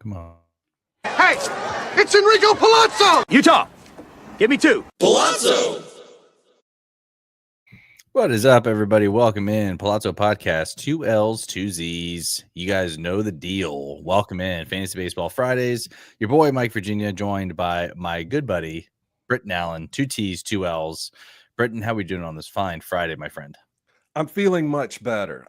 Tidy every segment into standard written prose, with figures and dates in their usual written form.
Come on. Hey, it's Enrico Pallazzo! Utah, give me 2. Pallazzo! What is up, everybody? Welcome in. Pallazzo Podcast, 2 L's, 2 Z's. You guys know the deal. Welcome in. Fantasy Baseball Fridays. Your boy, Mike Virginia, joined by my good buddy, Britton Allan, 2 T's, 2 L's. Britton, how we doing on this fine Friday, my friend? I'm feeling much better.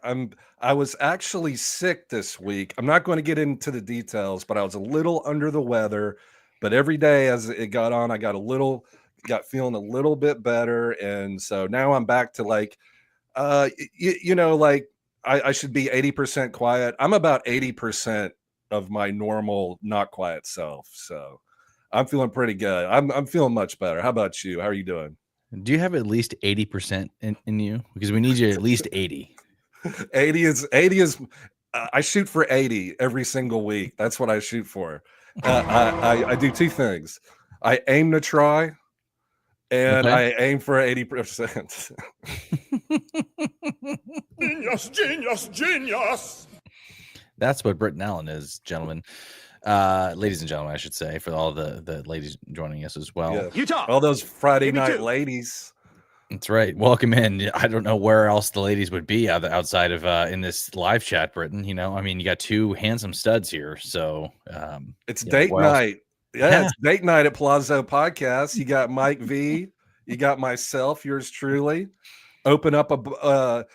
I was actually sick this week. I'm not going to get into the details, but I was a little under the weather. But every day as it got on, I got feeling a little bit better. And so now I'm back to like, I should be 80% quiet. I'm about 80% of my normal not quiet self. So I'm feeling pretty good. I'm feeling much better. How about you? How are you doing? Do you have at least 80% in you? Because we need you at least 80. 80 is I shoot for 80 every single week. That's what I shoot for. I do 2 things. I aim to try, and I aim for 80%. Genius. That's what Britton Allan is, gentlemen. Ladies and gentlemen, I should say, for all the ladies joining us as well. Yeah. Utah, all those Friday night 2. ladies. That's right. Welcome in. I don't know where else the ladies would be outside of in this live chat, Britton. You know, I mean, you got 2 handsome studs here. So It's date night. Yeah, it's date night at Pallazzo Podcast. You got Mike V. You got myself, yours truly. Open up a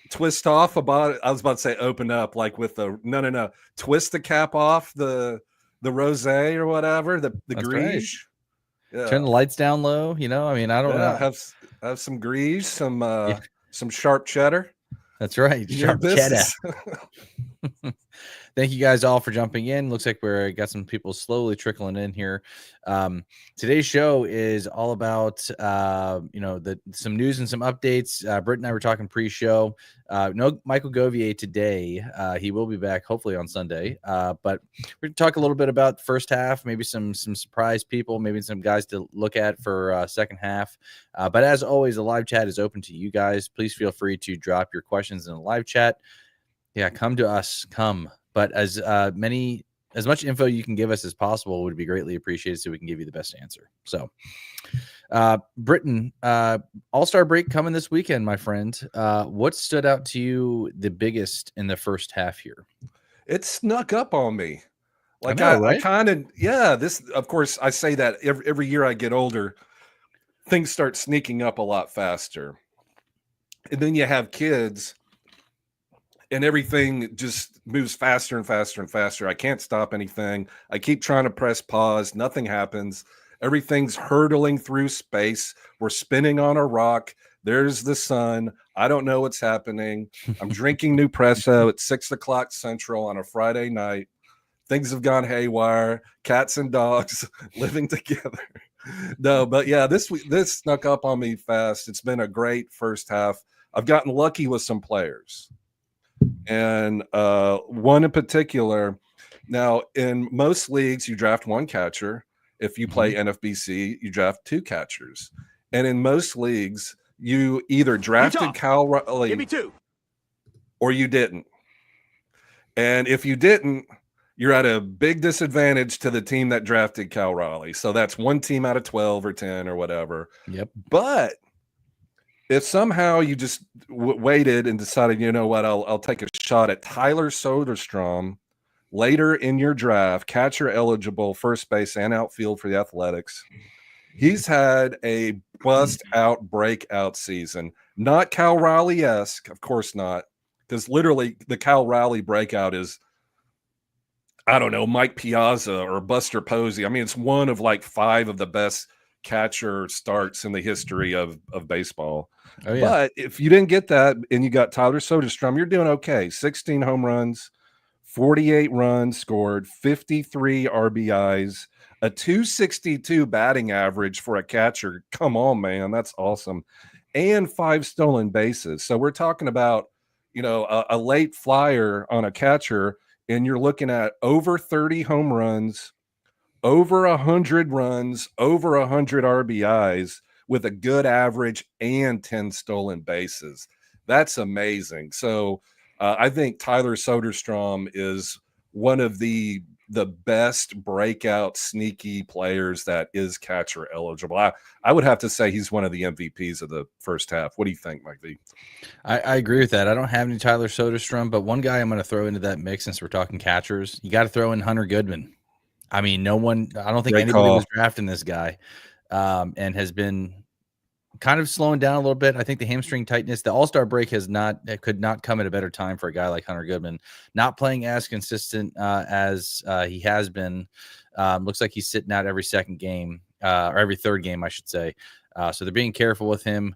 twist off about. I was about to say open up like with the no. Twist the cap off the rosé or whatever the Grige. Right. Yeah. Turn the lights down low. You know, I mean, I don't know. Have some Grige, some sharp cheddar. That's right, sharp cheddar. Thank you guys all for jumping in. Looks like we're got some people slowly trickling in here. Today's show is all about some news and some updates. Britt and I were talking pre-show. No Michael Govier today. He will be back hopefully on Sunday. But we're gonna talk a little bit about the first half, maybe some surprise people, maybe some guys to look at for second half. But as always, the live chat is open to you guys. Please feel free to drop your questions in the live chat. Yeah, come to us. Come. But as much info you can give us as possible would be greatly appreciated so we can give you the best answer. So, Britton, All-Star break coming this weekend, my friend. What stood out to you the biggest in the first half here? It snuck up on me. Like I kind of, this, of course, I say that every year I get older, things start sneaking up a lot faster. And then you have kids and everything just moves faster and faster and faster. I can't stop anything. I keep trying to press pause. Nothing happens. Everything's hurtling through space. We're spinning on a rock. There's the sun. I don't know what's happening. I'm drinking Nupresso at 6:00 Central on a Friday night. Things have gone haywire. Cats and dogs living together. No, but yeah, this snuck up on me fast. It's been a great first half. I've gotten lucky with some players. And one in particular, now in most leagues, you draft 1 catcher. If you play NFBC, you draft 2 catchers. And in most leagues, you either drafted Cal Raleigh give me 2. or you didn't. And if you didn't, you're at a big disadvantage to the team that drafted Cal Raleigh. So that's 1 team out of 12 or 10 or whatever. Yep. But if somehow you just waited and decided, you know what, I'll take a shot at Tyler Soderstrom later in your draft, catcher eligible, first base and outfield for the Athletics. He's had a bust-out breakout season. Not Cal Raleigh-esque, of course not, because literally the Cal Raleigh breakout is, I don't know, Mike Piazza or Buster Posey. I mean, it's one of like 5 of the best catcher starts in the history of baseball. Oh, yeah. But if you didn't get that and you got Tyler Soderstrom, you're doing okay. 16 home runs, 48 runs scored, 53 RBIs, a 262 batting average for a catcher. Come on, man. That's awesome. And 5 stolen bases. So we're talking about, a late flyer on a catcher, and you're looking at over 30 home runs, over 100 runs, over 100 RBIs with a good average and 10 stolen bases. That's amazing. So I think Tyler Soderstrom is one of the the best breakout sneaky players that is catcher eligible. I would have to say he's one of the MVPs of the first half. What do you think, Mike V? I agree with that. I don't have any Tyler Soderstrom, but one guy I'm going to throw into that mix since we're talking catchers, you got to throw in Hunter Goodman. I mean, I don't think Great anybody call. was drafting this guy, and has been kind of slowing down a little bit. I think the hamstring tightness, the All-Star break could not come at a better time for a guy like Hunter Goodman, not playing as consistent as he has been. Looks like he's sitting out every second game, or every third game, I should say. So they're being careful with him.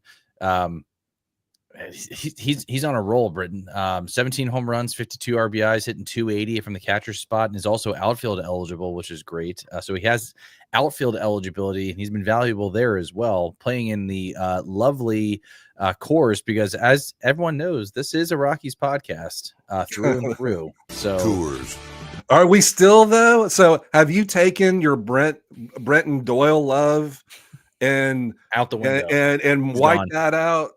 He's on a roll, Britton. 17 home runs, 52 RBIs, hitting 280 from the catcher spot, and is also outfield eligible, which is great. So he has outfield eligibility, and he's been valuable there as well, playing in the lovely Coors, because as everyone knows, this is a Rockies podcast through and through. So Coors. Are we still though? So have you taken your Brenton Doyle love and out the window and wipe gone. that out?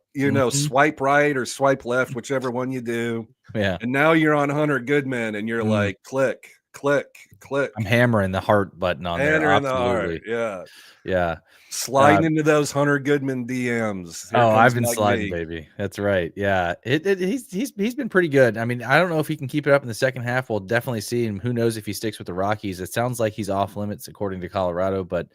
Swipe right or swipe left, whichever one you do. Yeah. And now you're on Hunter Goodman, and you're like, click, click, click. I'm hammering the heart button on there. Absolutely. The heart. Yeah. Sliding into those Hunter Goodman DMs. Here I've been sliding, baby. That's right. Yeah. He's been pretty good. I mean, I don't know if he can keep it up in the second half. We'll definitely see him. Who knows if he sticks with the Rockies? It sounds like he's off limits according to Colorado, but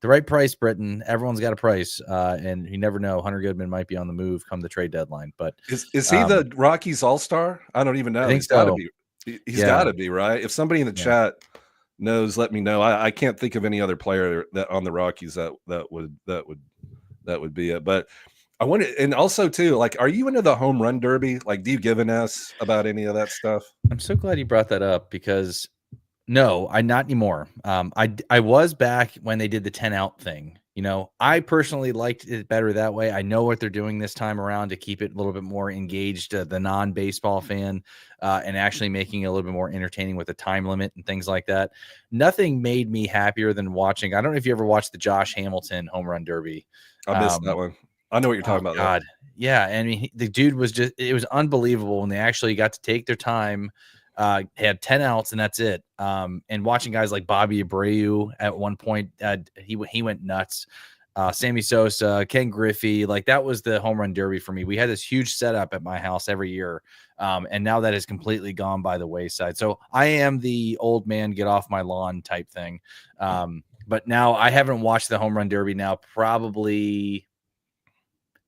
the right price, Britton. Everyone's got a price, and you never know. Hunter Goodman might be on the move come the trade deadline. But is he the Rockies All-Star? I don't even know. I think he's got to so. be. He's got to be, right? If somebody in the chat knows, let me know. I can't think of any other player that on the Rockies that would be it. But I want to, and also too, like, are you into the home run derby? Like, do you give an S about any of that stuff? I'm so glad you brought that up, because no, I not anymore. I was back when they did the 10 out thing. I personally liked it better that way. I know what they're doing this time around to keep it a little bit more engaged, the non-baseball fan, and actually making it a little bit more entertaining with a time limit and things like that. Nothing made me happier than watching. I don't know if you ever watched the Josh Hamilton home run derby. I missed that one. I know what you're talking about. God. Yeah. I mean, the dude was it was unbelievable when they actually got to take their time. Had 10 outs and that's it. And watching guys like Bobby Abreu at one point, he went nuts. Sammy Sosa, Ken Griffey, like that was the home run derby for me. We had this huge setup at my house every year. And now that has completely gone by the wayside. So I am the old man, get off my lawn type thing. But now I haven't watched the home run derby now, probably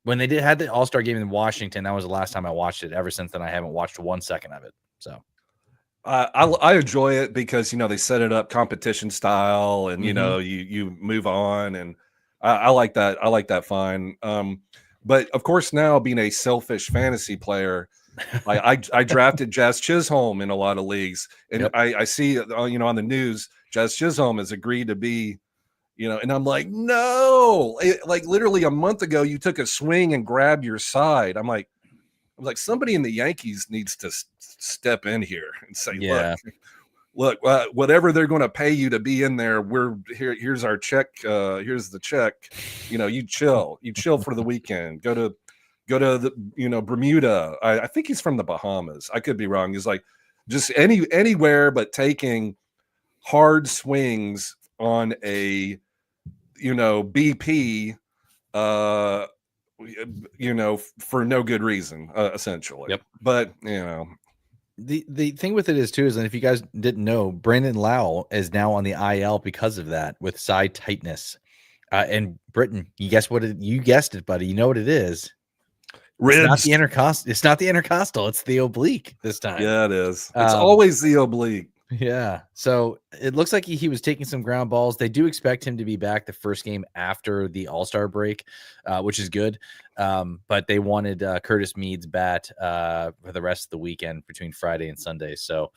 when they had the All-Star game in Washington. That was the last time I watched it. Ever since then, I haven't watched 1 second of it. So I enjoy it because they set it up competition style, and you move on, and I like that. I like that fine. But of course, now being a selfish fantasy player, I drafted Jazz Chisholm in a lot of leagues, and I see on the news Jazz Chisholm has agreed to be, and I'm like, no, like literally a month ago you took a swing and grabbed your side. I'm like somebody in the Yankees needs to step in here and say, look, whatever they're going to pay you to be in there, here's our check. Here's the check. You chill for the weekend. Go to the, Bermuda. I think he's from the Bahamas. I could be wrong. He's like just anywhere, but taking hard swings on a, BP, for no good reason, essentially. Yep. But the thing with it is too, is that if you guys didn't know, Brandon Lau is now on the IL because of that, with side tightness. And Britton, you guessed it, buddy. You know what it is. Ribs. It's not the intercostal. It's not the intercostal. It's the oblique this time. Yeah, it is. It's always the oblique. Yeah. So it looks like he was taking some ground balls. They do expect him to be back the first game after the All-Star break, which is good. But they wanted Curtis Mead's bat for the rest of the weekend between Friday and Sunday. So,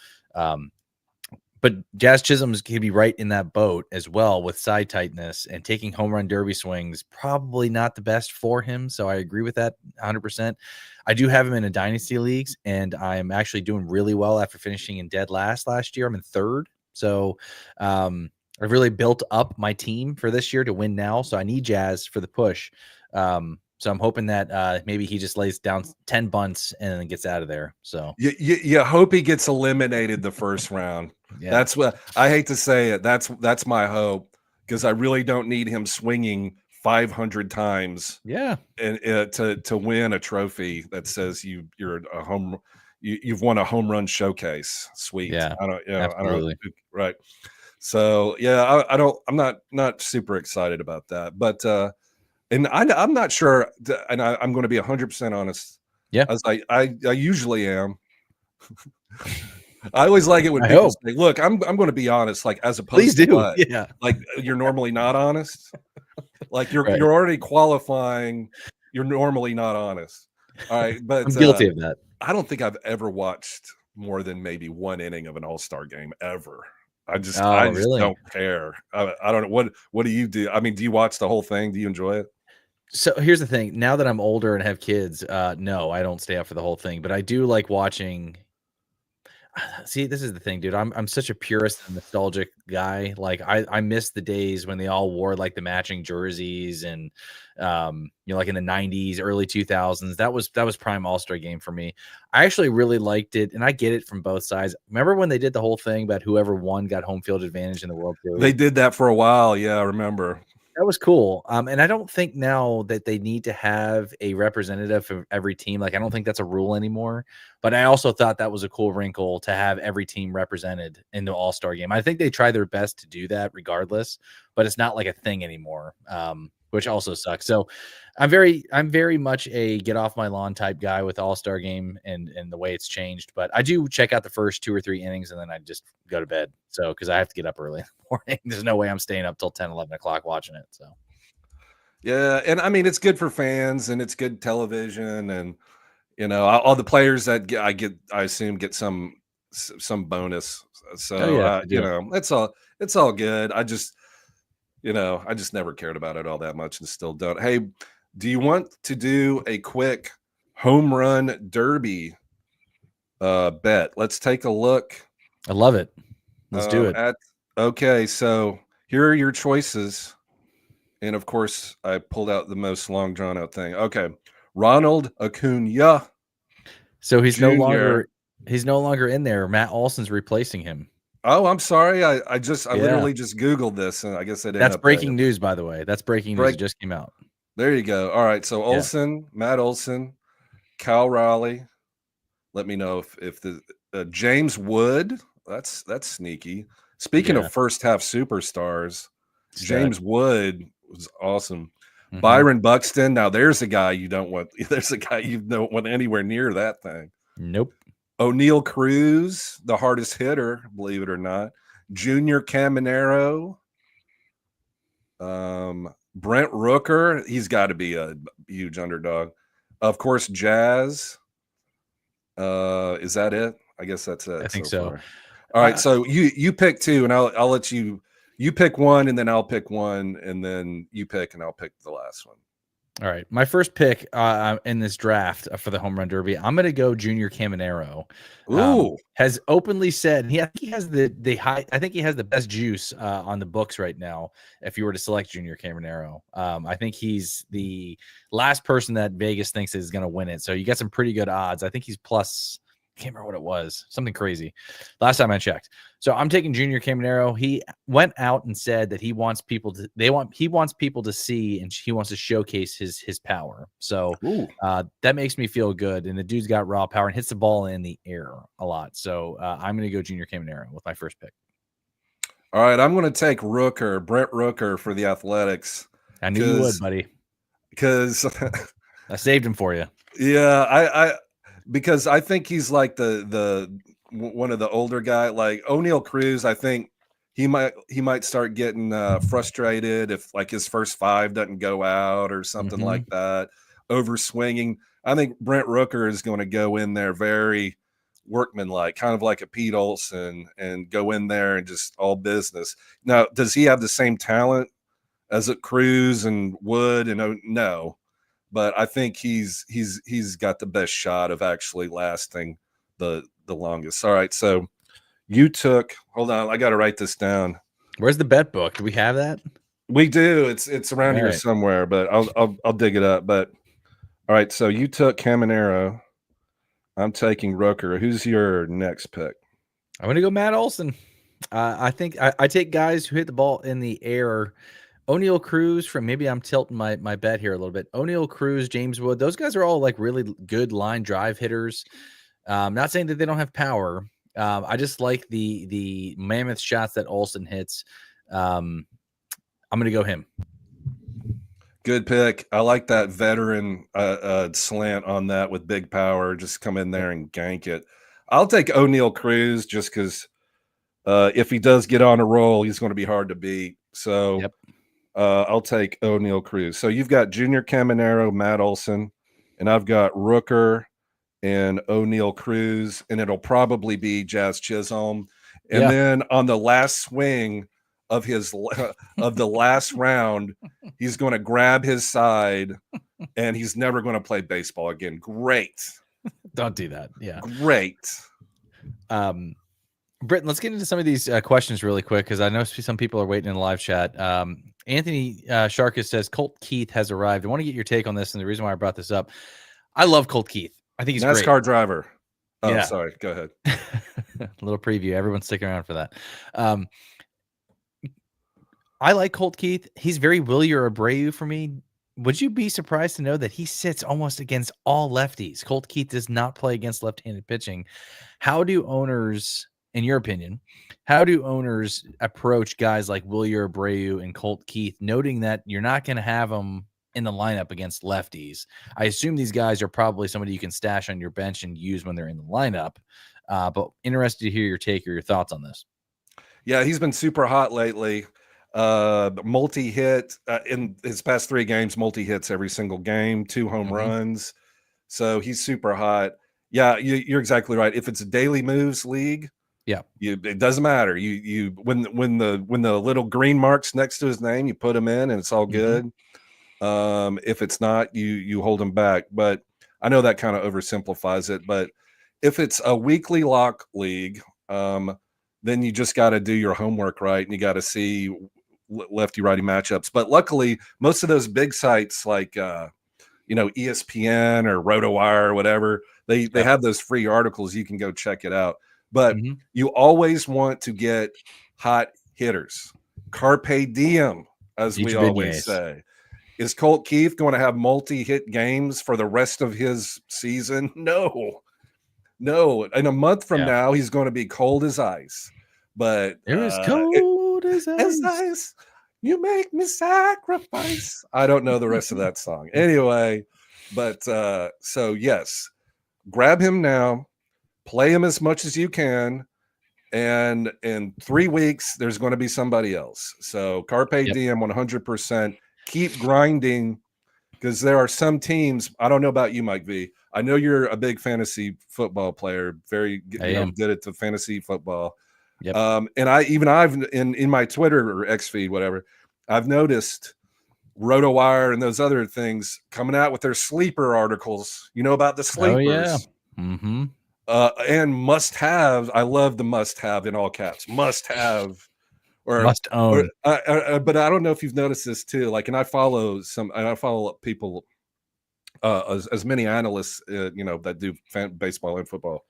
but Jazz Chisholm's can be right in that boat as well with side tightness, and taking home run derby swings, probably not the best for him. So I agree with that 100%. I do have him in a dynasty leagues, and I'm actually doing really well after finishing in dead last year. I'm in third. So I've really built up my team for this year to win now. So I need Jazz for the push. So I'm hoping that maybe he just lays down 10 bunts and then gets out of there. So You hope he gets eliminated the first round. yeah, That's what I hate to say it. That's my hope, because I really don't need him swinging 500 times yeah, and to win a trophy that says you've won a home run showcase. Sweet. yeah, I don't absolutely. right. So yeah, I'm not super excited about that, but and I'm not sure, and I'm going to be 100% honest, Yeah, as I usually am. I always like it when I people hope. say, "Look, I'm going to be honest," like, as Please opposed to do. what? Yeah, Like, you're normally not honest? Like, right. you're already qualifying, you're normally not honest. All right, I'm but, guilty of that. I don't think I've ever watched more than maybe one inning of an All-Star game ever. I Oh, just really? don't care. I don't know. What do you do? I mean, do you watch the whole thing? Do you enjoy it? So here's the thing. Now that I'm older and have kids, no, I don't stay up for the whole thing, but I do like watching. See, this is the thing, dude. I'm such a purist and nostalgic guy. Like I miss the days when they all wore like the matching jerseys and like in the 90s, early 2000s. That was prime All-Star game for me. I actually really liked it, and I get it from both sides. Remember when they did the whole thing about whoever won got home field advantage in the World They Series? did that for a while, yeah, I remember. That was cool. And I don't think now that they need to have a representative from every team. Like, I don't think that's a rule anymore. But I also thought that was a cool wrinkle to have every team represented in the All-Star game. I think they try their best to do that regardless, but it's not like a thing anymore, which also sucks. So I'm very much a get off my lawn type guy with All-Star game and the way it's changed. But I do check out the first 2 or 3 innings and then I just go to bed. So because I have to get up early in the morning. There's no way I'm staying up till 10, 11 o'clock watching it. So Yeah, and I mean, it's good for fans and it's good television, and all the players that I assume get some bonus. oh So yeah, I do. it's all good. I just never cared about it all that much and still don't. Hey, do you want to do a quick home run derby bet? Let's take a look I love it. Let's do it. okay, so here are your choices. And of course, I pulled out the most long drawn out thing. Okay. Ronald Acuna So Jr. he's no longer in there. Matt Olson's replacing him. Oh, I'm sorry. I Yeah. literally just Googled this, and I guess I didn't That's update it. breaking news, by the way. That's breaking news. Break. It just came out. There you go. All right. So Yeah. Matt Olson, Cal Raleigh. Let me know if the James Wood. That's sneaky. Speaking Yeah. of first half superstars, Stud. James Wood was awesome. Mhm. Byron Buxton. Now there's a guy you don't want. There's a guy you don't want anywhere near that thing. Nope. O'Neal Cruz, the hardest hitter, believe it or not. Junior Caminero. Brent Rooker. He's got to be a huge underdog. Of course, Jazz. Is that it? I guess that's it. I think so. Far. All right. So you pick two, and I'll let you pick one, and then I'll pick one, and then you pick, and I'll pick the last one. All right. My first pick in this draft for the home run derby, I'm going to go Junior Caminero. Ooh. Has openly said he has the high. I think he has the best juice on the books right now. If you were to select Junior Caminero, I think he's the last person that Vegas thinks is going to win it. So you got some pretty good odds. I think he's plus. I can't remember what it was. Something crazy. Last time I checked. So I'm taking Junior Caminero. He went out and said that he wants people to see, and he wants to showcase his power. So that makes me feel good. And the dude's got raw power and hits the ball in the air a lot. So I'm going to go Junior Caminero with my first pick. All right, I'm going to take Brent Rooker for the Athletics. I knew you would, buddy. Because I saved him for you. Yeah, because I think he's like the one of the older guy. Like O'Neal Cruz, I think he might start getting frustrated if like his first 5 doesn't go out or something like that. Over swinging. I think Brent Rooker is going to go in there very workmanlike, kind of like a Pete Olson, and go in there and just all business. Now, does he have the same talent as a Cruz and Wood? And no. But I think he's got the best shot of actually lasting the longest. All right, so you took. Hold on, I got to write this down. Where's the bet book? Do we have that? We do. It's around here somewhere, but I'll dig it up. But All right, so you took Caminero. I'm taking Rooker. Who's your next pick? I'm going to go Matt Olson. I think I take guys who hit the ball in the air. O'Neal Cruz maybe I'm tilting my bet here a little bit. O'Neal Cruz, James Wood, those guys are all like really good line drive hitters. Not saying that they don't have power. I just like the mammoth shots that Olson hits. I'm going to go him. Good pick. I like that veteran slant on that with big power. Just come in there and gank it. I'll take O'Neal Cruz just because if he does get on a roll, he's going to be hard to beat. So I'll take O'Neal Cruz. So you've got Junior Caminero, Matt Olson, and I've got Rooker and O'Neal Cruz, and it'll probably be Jazz Chisholm. And then on the last swing of the last round, he's going to grab his side, and he's never going to play baseball again. Great. Don't do that. Yeah. Great. Britton, let's get into some of these questions really quick because I know some people are waiting in the live chat. Anthony Sharkus says Colt Keith has arrived. I want to get your take on this, and the reason why I brought this up, I love Colt Keith. I think he's NASCAR great. driver. Oh, yeah. Sorry. Go ahead. A little preview. Everyone's sticking around for that. I like Colt Keith. He's very Wilyer Abreu for me. Would you be surprised to know that he sits almost against all lefties? Colt Keith does not play against left-handed pitching. How do owners, in your opinion, approach guys like Wilyer Abreu and Colt Keith, noting that you're not going to have them in the lineup against lefties? I assume these guys are probably somebody you can stash on your bench and use when they're in the lineup. But interested to hear your take or your thoughts on this. Yeah, he's been super hot lately. Multi-hit in his past 3 games, multi-hits every single game, 2 home runs. So he's super hot. Yeah, you're exactly right. If it's a daily moves league, it doesn't matter. You when the little green mark's next to his name, you put him in and it's all good. If it's not, you hold him back. But I know that kind of oversimplifies it. But if it's a weekly lock league, then you just got to do your homework right, and you got to see lefty righty matchups. But luckily, most of those big sites like ESPN or RotoWire or whatever, they have those free articles. You can go check it out. But you always want to get hot hitters. Carpe diem, as we always say. Is Colt Keith going to have multi-hit games for the rest of his season? No. In a month from now, he's going to be cold as ice. But it was cold as ice. You make me sacrifice. I don't know the rest of that song. Anyway, but so yes, grab him now, play him as much as you can, and in 3 weeks there's going to be somebody else. So carpe diem, 100%. Keep grinding, because there are some teams. I don't know about you, Mike V. I know you're a big fantasy football player, very good at the fantasy football. And I've in my Twitter or X feed, whatever, I've noticed RotoWire and those other things coming out with their sleeper articles. You know about the sleepers. And must have. I love the must have in all caps. Must have. Or must own. But I don't know if you've noticed this too. Like, and I follow people, as many analysts, that do baseball and football.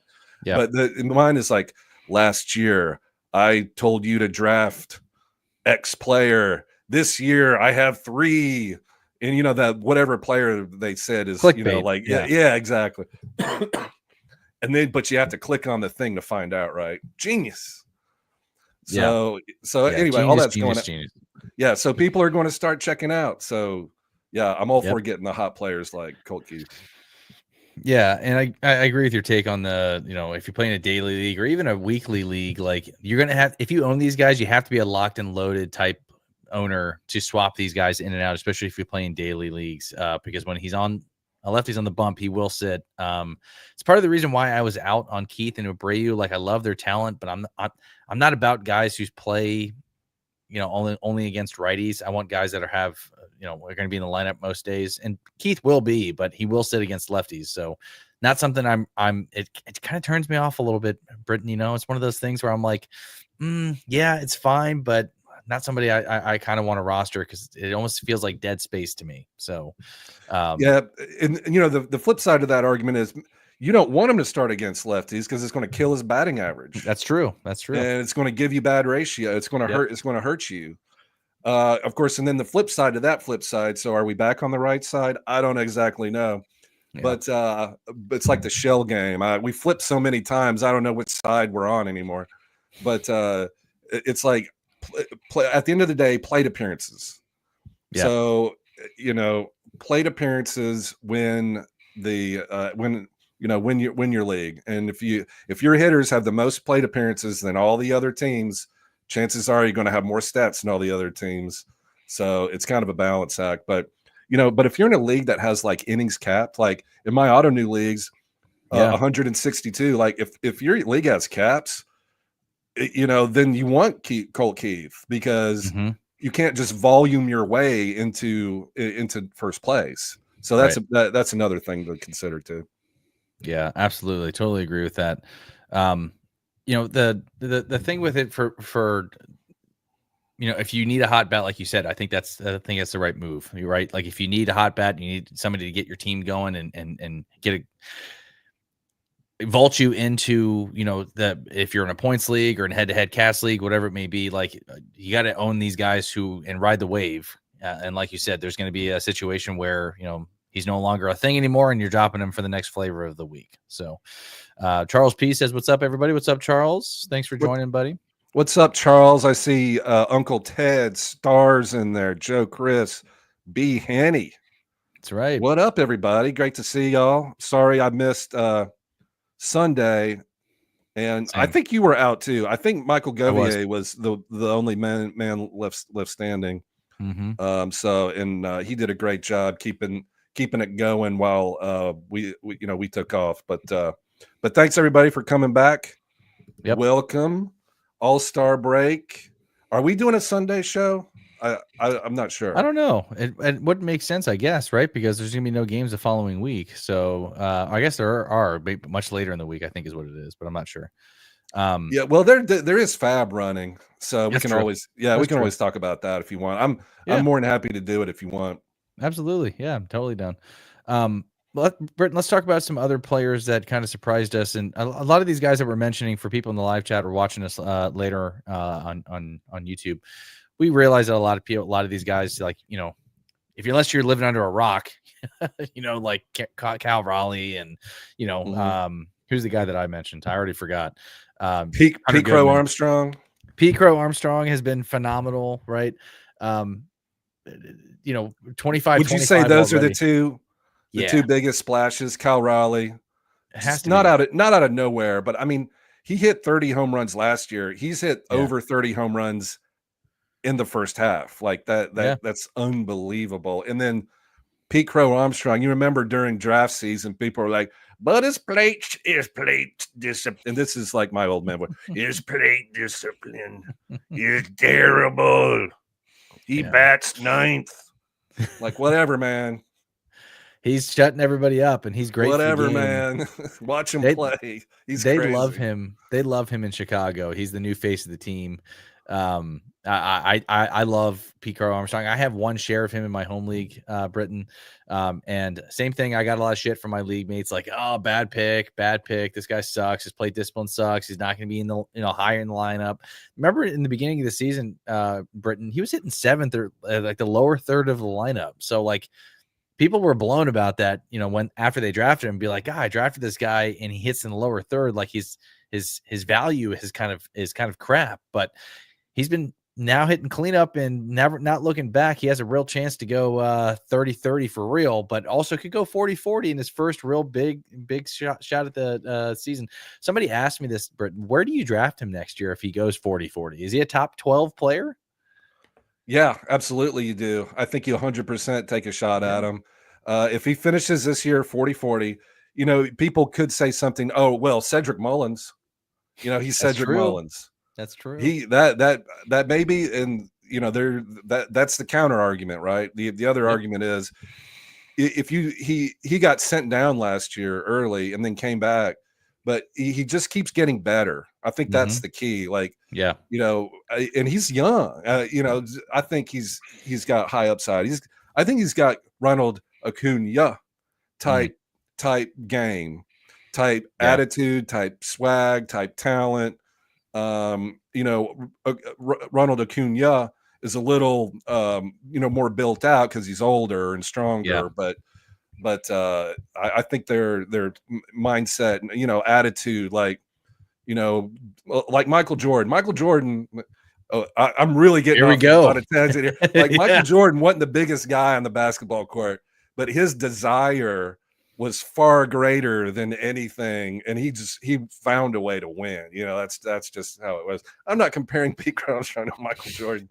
But mine is like, last year I told you to draft X player. This year I have 3, and that whatever player they said is clickbait. Exactly. But you have to click on the thing to find out, right? Genius. So anyway, all that's going on. Yeah, so people are going to start checking out. So yeah, I'm all for getting the hot players like Colt Keith. Yeah, and I agree with your take on the, if you're playing a daily league or even a weekly league, like you're going to have, if you own these guys, you have to be a locked and loaded type owner to swap these guys in and out, especially if you're playing daily leagues, because when he's on a lefty's on the bump, he will sit. It's part of the reason why I was out on Keith and Abreu. Like, I love their talent, but I'm not about guys who play, only against righties. I want guys that are going to be in the lineup most days, and Keith will be, but he will sit against lefties. So not something it kind of turns me off a little bit, Britton. It's one of those things where I'm like, yeah, it's fine, but not somebody I kind of want to roster because it almost feels like dead space to me. So, yeah, and the flip side of that argument is you don't want him to start against lefties because it's going to kill his batting average. That's true. That's true. And it's going to give you bad ratio. It's going to hurt. It's going to hurt you. Of course, and then the flip side of that flip side. So are we back on the right side? I don't exactly know. Yeah. But it's like the shell game. We flipped so many times, I don't know which side we're on anymore. But it's like at the end of the day, plate appearances. Yeah. So plate appearances win your league. And if your hitters have the most plate appearances than all the other teams, chances are you're going to have more stats than all the other teams. So it's kind of a balance act. But if you're in a league that has like innings capped, like in my auto new leagues, 162, like if your league has caps, then you want Colt Keith because you can't just volume your way into first place. So that's another thing to consider too. Yeah, absolutely. Totally agree with that. The thing with it for if you need a hot bat, like you said, I think that's the right move. You're right. Like if you need a hot bat, you need somebody to get your team going and vault you into, if you're in a points league or in head-to-head cast league, whatever it may be, like you got to own these guys and ride the wave. And like you said, there's going to be a situation where, he's no longer a thing anymore and you're dropping him for the next flavor of the week. So Charles P says, what's up, everybody? What's up, Charles? Thanks for joining, buddy. What's up, Charles? I see Uncle Ted, Stars in there, Joe Chris, B. Hanny. That's right. What up, everybody? Great to see y'all. Sorry I missed Sunday, and Same. I think you were out too. I think Michael Govier was the only man left standing. So he did a great job keeping it going while we took off. But thanks everybody for coming back. Yep. Welcome. All-Star break. Are we doing a Sunday show? I'm not sure. I don't know. It would make sense, I guess, right? Because there's gonna be no games the following week. So I guess there are much later in the week, I think is what it is, but I'm not sure. Yeah, well, there is Fab running, so we can always always talk about that if you want. I'm more than happy to do it if you want. Absolutely, yeah, I'm totally down. Britton, let's talk about some other players that kind of surprised us, and a lot of these guys that we're mentioning for people in the live chat or watching us later on YouTube. We realize that a lot of these guys, like unless you're living under a rock, like Cal Raleigh and who's the guy that I mentioned? I already forgot. Pete Crow Armstrong. Pete Crow Armstrong has been phenomenal, right? 25. Would you say those already. Are the two biggest splashes? Cal Raleigh, not out of nowhere, but I mean, he hit 30 home runs last year. He's hit over 30 home runs in the first half. Like that's unbelievable. And then Pete Crow Armstrong, you remember during draft season, people were like, but his plate discipline. And this is like my old man. His plate discipline is terrible. He bats ninth. Like, whatever, man. He's shutting everybody up, and he's great. Whatever, man. Watch him play. They love him. They love him in Chicago. He's the new face of the team. I love Pete Crow Armstrong. I have one share of him in my home league, Britton. And same thing. I got a lot of shit from my league mates, like, oh, bad pick. This guy sucks. His plate discipline sucks. He's not going to be in the higher in the lineup. Remember in the beginning of the season, Britton, he was hitting seventh or like the lower third of the lineup. So like people were blown about that. When after they drafted him, be like, I drafted this guy and he hits in the lower third, like his value is kind of crap, but he's been now hitting cleanup and not looking back. He has a real chance to go 30-30 for real, but also could go 40-40 in his first real big shot at the season. Somebody asked me this, Britton, where do you draft him next year if he goes 40-40? Is he a top 12 player? Yeah, absolutely you do. I think you 100% take a shot at him. If he finishes this year 40-40, people could say something, oh, well, Cedric Mullins, he's Cedric Mullins. That's true. That may be, and that's the counter argument, right? The other argument is if he got sent down last year early and then came back, but he just keeps getting better. I think that's the key. Like, yeah, and he's young. I think he's got high upside. I think he's got Ronald Acuna type game, type attitude, type swag, type talent. Ronald Acuna is a little more built out because he's older and stronger, but I think their mindset, attitude, like Michael Jordan. Michael Jordan. Oh, I'm really getting here we off go. on a tangent here. Like Michael Jordan wasn't the biggest guy on the basketball court, but his desire was far greater than anything, and he found a way to win. That's just how it was. I'm not comparing Pete Armstrong to Michael Jordan,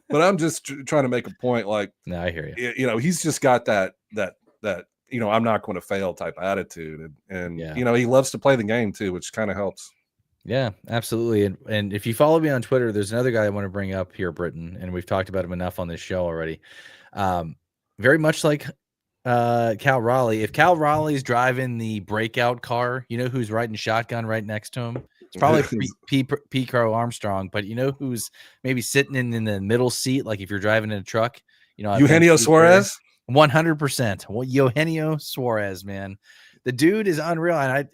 but I'm just trying to make a point. Like, no, I hear you. He's just got that I'm not going to fail type attitude, and he loves to play the game too, which kind of helps. Yeah, absolutely. And if you follow me on Twitter, there's another guy I want to bring up here, Britton, and we've talked about him enough on this show already. Very much like Cal Raleigh. If Cal Raleigh's driving the breakout car, you know who's riding shotgun right next to him? It's probably Pete Armstrong, but you know who's maybe sitting in the middle seat, like if you're driving in a truck? Eugenio Suarez? 100%. Eugenio Suarez, man. The dude is unreal. And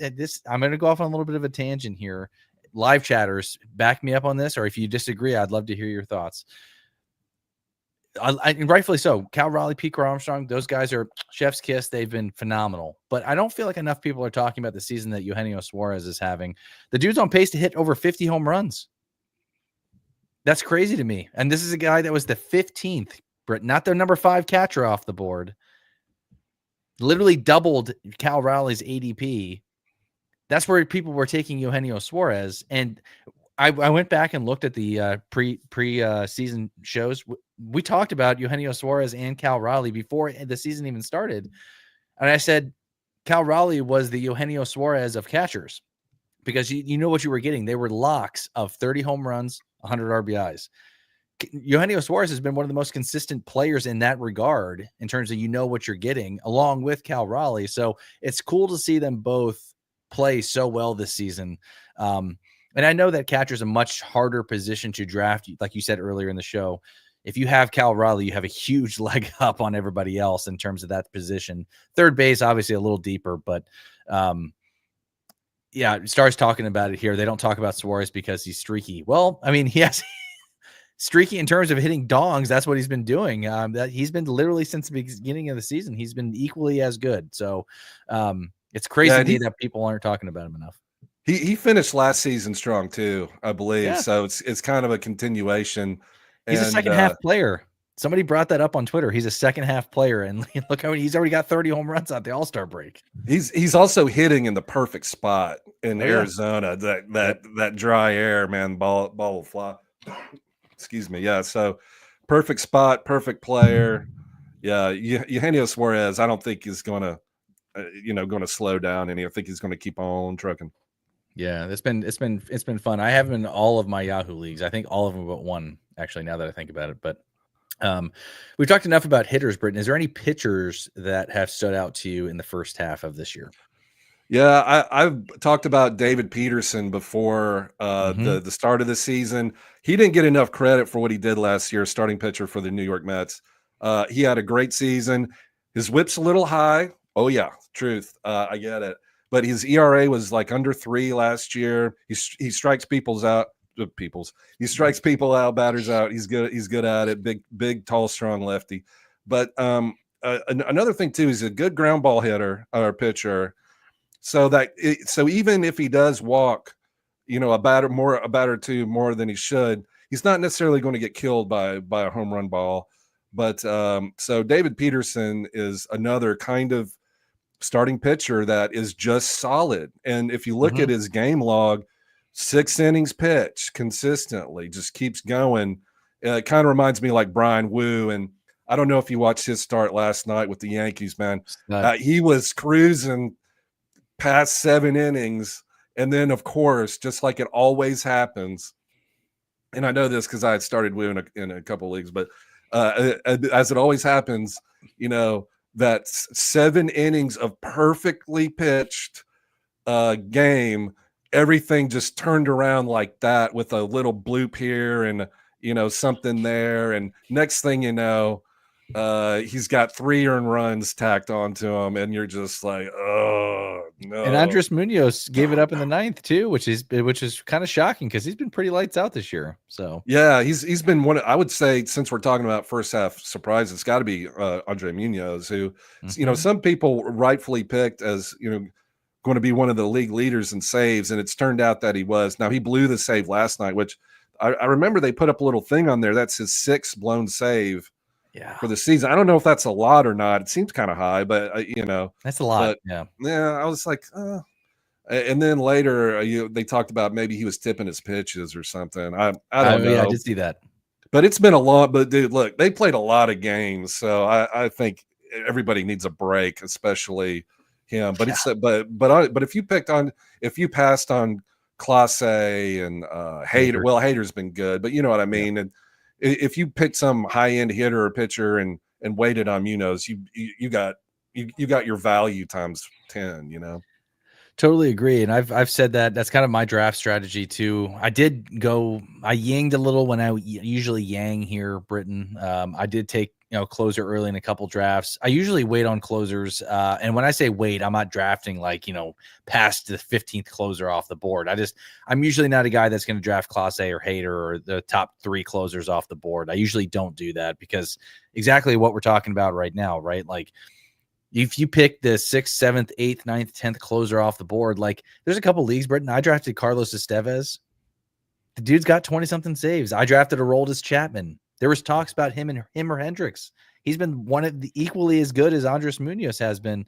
I'm going to go off on a little bit of a tangent here. Live chatters, back me up on this, or if you disagree, I'd love to hear your thoughts. And rightfully so. Cal Raleigh, Pete Armstrong, those guys are chef's kiss. They've been phenomenal. But I don't feel like enough people are talking about the season that Eugenio Suarez is having. The dude's on pace to hit over 50 home runs. That's crazy to me. And this is a guy that was the 15th, not the number 5 catcher off the board. Literally doubled Cal Raleigh's ADP. That's where people were taking Eugenio Suarez. And I went back and looked at the pre-season shows. We talked about Eugenio Suarez and Cal Raleigh before the season even started. And I said, Cal Raleigh was the Eugenio Suarez of catchers because you know what you were getting. They were locks of 30 home runs, 100 RBIs. Eugenio Suarez has been one of the most consistent players in that regard in terms of what you're getting along with Cal Raleigh. So it's cool to see them both play so well this season. And I know that catcher is a much harder position to draft. Like you said earlier in the show, if you have Cal Raleigh, you have a huge leg up on everybody else in terms of that position. Third base, obviously a little deeper, but Star's talking about it here. They don't talk about Suarez because he's streaky. Well, I mean, he has streaky in terms of hitting dongs. That's what he's been doing. That he's been literally since the beginning of the season. He's been equally as good. So it's crazy to me that people aren't talking about him enough. He finished last season strong too, I believe. Yeah. So it's kind of a continuation. He's a second half player. Somebody brought that up on Twitter. He's a second half player, and look how he's already got 30 home runs out the All-Star break. He's also hitting in the perfect spot in Arizona. That dry air, man, ball will fly. Excuse me. Yeah. So perfect spot, perfect player. Yeah. Eugenio Suarez, I don't think is going to slow down any. I think he's going to keep on trucking. Yeah, it's been fun. I have him in all of my Yahoo leagues. I think all of them but one, actually, now that I think about it. But we've talked enough about hitters, Britton. Is there any pitchers that have stood out to you in the first half of this year? Yeah, I've talked about David Peterson before the start of the season. He didn't get enough credit for what he did last year, starting pitcher for the New York Mets. He had a great season. His whip's a little high. Oh, yeah, truth. I get it. But his ERA was like under 3 last year. He strikes people out, batters out. He's good at it. Big, tall, strong lefty. But another thing too, he's a good ground ball hitter or pitcher. So even if he does walk, a batter or two more than he should, he's not necessarily going to get killed by a home run ball. But so David Peterson is another kind of starting pitcher that is just solid. And if you look at his game log, 6 innings pitched consistently, just keeps going. It kind of reminds me like Brian Wu. And I don't know if you watched his start last night with the Yankees, man. He was cruising past 7 innings. And then, of course, just like it always happens, and I know this because I had started Wu in a couple of leagues, but as it always happens, that 7 innings of perfectly pitched, game, everything just turned around like that with a little bloop here and something there, and next thing you know, he's got 3 earned runs tacked onto him, and you're just like, oh no. And Andres Munoz gave it up in the 9th too, which is kind of shocking because he's been pretty lights out this year. So yeah, he's been one. I would say, since we're talking about first half surprise, it's got to be Andre Munoz, who some people rightfully picked as going to be one of the league leaders in saves, and it's turned out that he was. Now, he blew the save last night, which I remember they put up a little thing on there. That's his 6th blown save for the season. I don't know if that's a lot or not. It seems kind of high, but that's a lot. But, yeah, I was like, and then later they talked about maybe he was tipping his pitches or something. I don't know. Yeah, I did see that. But it's been a lot. But dude, look, they played a lot of games, so I think everybody needs a break, especially him. But but if you passed on Clase and Hader, well, Hader's been good, but you know what I mean. And if you picked some high end hitter or pitcher and waited on Munoz, you got your value times 10. Totally agree. And I've said that's kind of my draft strategy too. I yanged a little when I usually yang here, Britton. I did take, closer early in a couple drafts. I usually wait on closers. And when I say wait, I'm not drafting like, past the 15th closer off the board. I'm usually not a guy that's going to draft Clase or Hader or the top 3 closers off the board. I usually don't do that because exactly what we're talking about right now, right? Like, if you pick the 6th, 7th, 8th, 9th, 10th closer off the board, like there's a couple leagues, Britton. I drafted Carlos Estevez. The dude's got 20-something saves. I drafted Aroldis Chapman. There was talks about him or Hendricks. He's been one of the equally as good as Andres Munoz has been.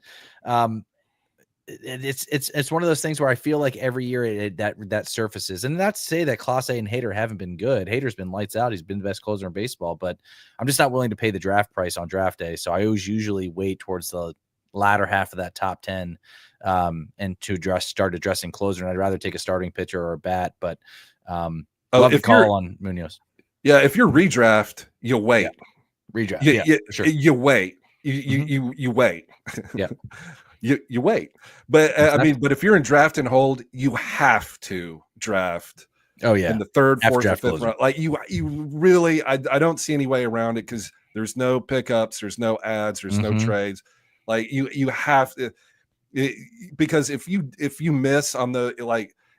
It's one of those things where I feel like every year that surfaces, and not to say that Clase and Hader haven't been good. Hader's been lights out. He's been the best closer in baseball, but I'm just not willing to pay the draft price on draft day. So I always usually wait towards the latter half of that top 10 and to start addressing closer. And I'd rather take a starting pitcher or a bat, but love the call on Munoz. Yeah, if you're redraft, you wait. Yeah. Redraft, for sure. You wait. You wait. Yeah. You wait. But but if you're in draft and hold, you have to draft. Oh yeah, in the 3rd, 4th, or 5th closer. round. Like you really, I don't see any way around it because there's no pickups, there's no ads, there's no trades. Like you have to, because if you miss on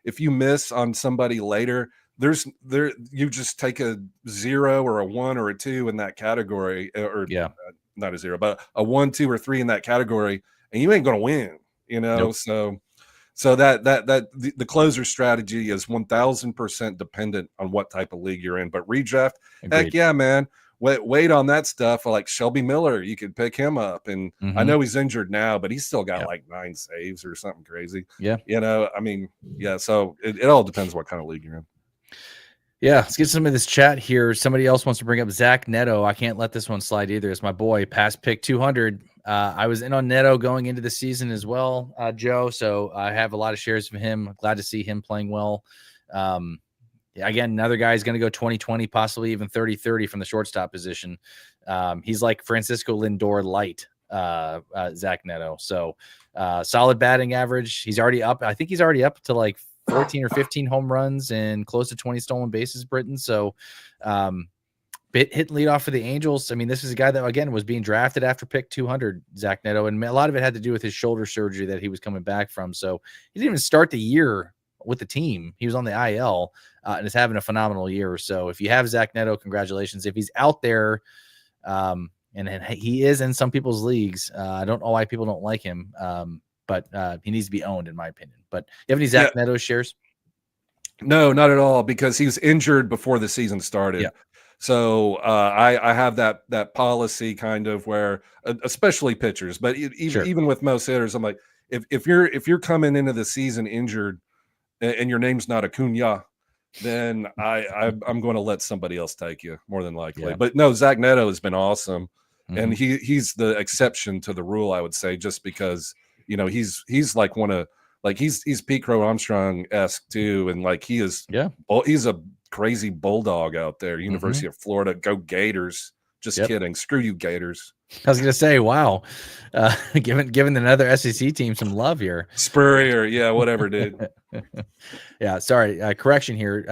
if you miss on somebody later, you just take a 0 or a 1 or a 2 in that category, or not a 0, but a 1, 2, or 3 in that category, and you ain't gonna win. Nope. So that the closer strategy is 1000% dependent on what type of league you're in. But redraft, heck yeah, man. Wait on that stuff. Like Shelby Miller, you could pick him up, and I know he's injured now, but he's still got like 9 saves or something crazy. Yeah, So it all depends what kind of league you're in. Yeah, let's get some of this chat here. Somebody else wants to bring up Zach Neto. I can't let this one slide either. It's my boy, past pick 200. I was in on Neto going into the season as well, Joe. So I have a lot of shares of him. Glad to see him playing well. Again, another guy is going to go 20-20, possibly even 30-30 from the shortstop position. He's like Francisco Lindor light, Zach Neto. So solid batting average. He's already up. I think he's already up to like 14 or 15 home runs and close to 20 stolen bases, Britton. So hitting leadoff for the Angels. I mean, this is a guy that, again, was being drafted after pick 200, Zach Neto, and a lot of it had to do with his shoulder surgery that he was coming back from. So he didn't even start the year with the team. He was on the IL and is having a phenomenal year. So if you have Zach Neto, congratulations. If he's out there, and he is in some people's leagues, I don't know why people don't like him, but he needs to be owned, in my opinion. But you have any Zach Neto shares? No, not at all, because he was injured before the season started. Yeah. So I have that policy kind of where, especially pitchers, but even with most hitters, I'm like, if you're coming into the season injured and your name's not Acuna, then I'm going to let somebody else take you more than likely. Yeah. But no, Zach Neto has been awesome, and he's the exception to the rule, I would say, just because he's like he's Pete Crow Armstrong-esque too, and like he's a crazy bulldog out there. University of Florida, go Gators! Just kidding, screw you Gators. I was gonna say, wow, giving another SEC team some love here. Spurrier, yeah, whatever, dude. Yeah, sorry. Correction here.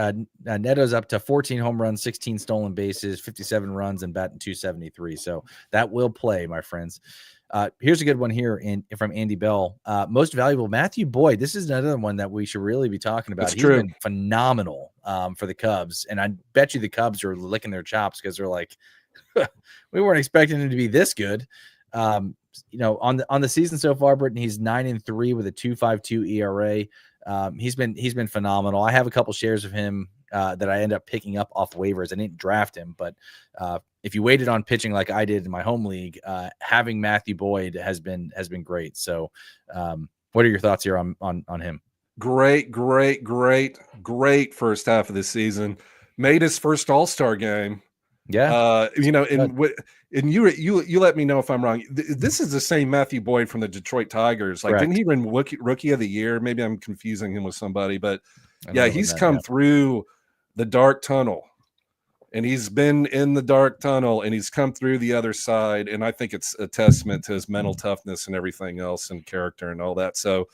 Neto's up to 14 home runs, 16 stolen bases, 57 runs, and batting 273. So that will play, my friends. Here's a good one here from Andy Bell. Most valuable, Matthew Boyd. This is another one that we should really be talking about. That's He's true. been phenomenal for the Cubs, and I bet you the Cubs are licking their chops because they're like, we weren't expecting him to be this good. On the season so far, Britton, he's 9-3 with a 2.52 ERA. He's been phenomenal. I have a couple shares of him that I end up picking up off waivers. I didn't draft him, but if you waited on pitching like I did in my home league, having Matthew Boyd has been great. So, what are your thoughts here on him? Great first half of the season. Made his first All-Star game. Yeah, and you let me know if I'm wrong. This is the same Matthew Boyd from the Detroit Tigers. Like, correct. didn't he win rookie of the year? Maybe I'm confusing him with somebody, but yeah, he's that, come through the dark tunnel, and he's been in the dark tunnel, and he's come through the other side. And I think it's a testament to his mental toughness and everything else, and character and all that. So,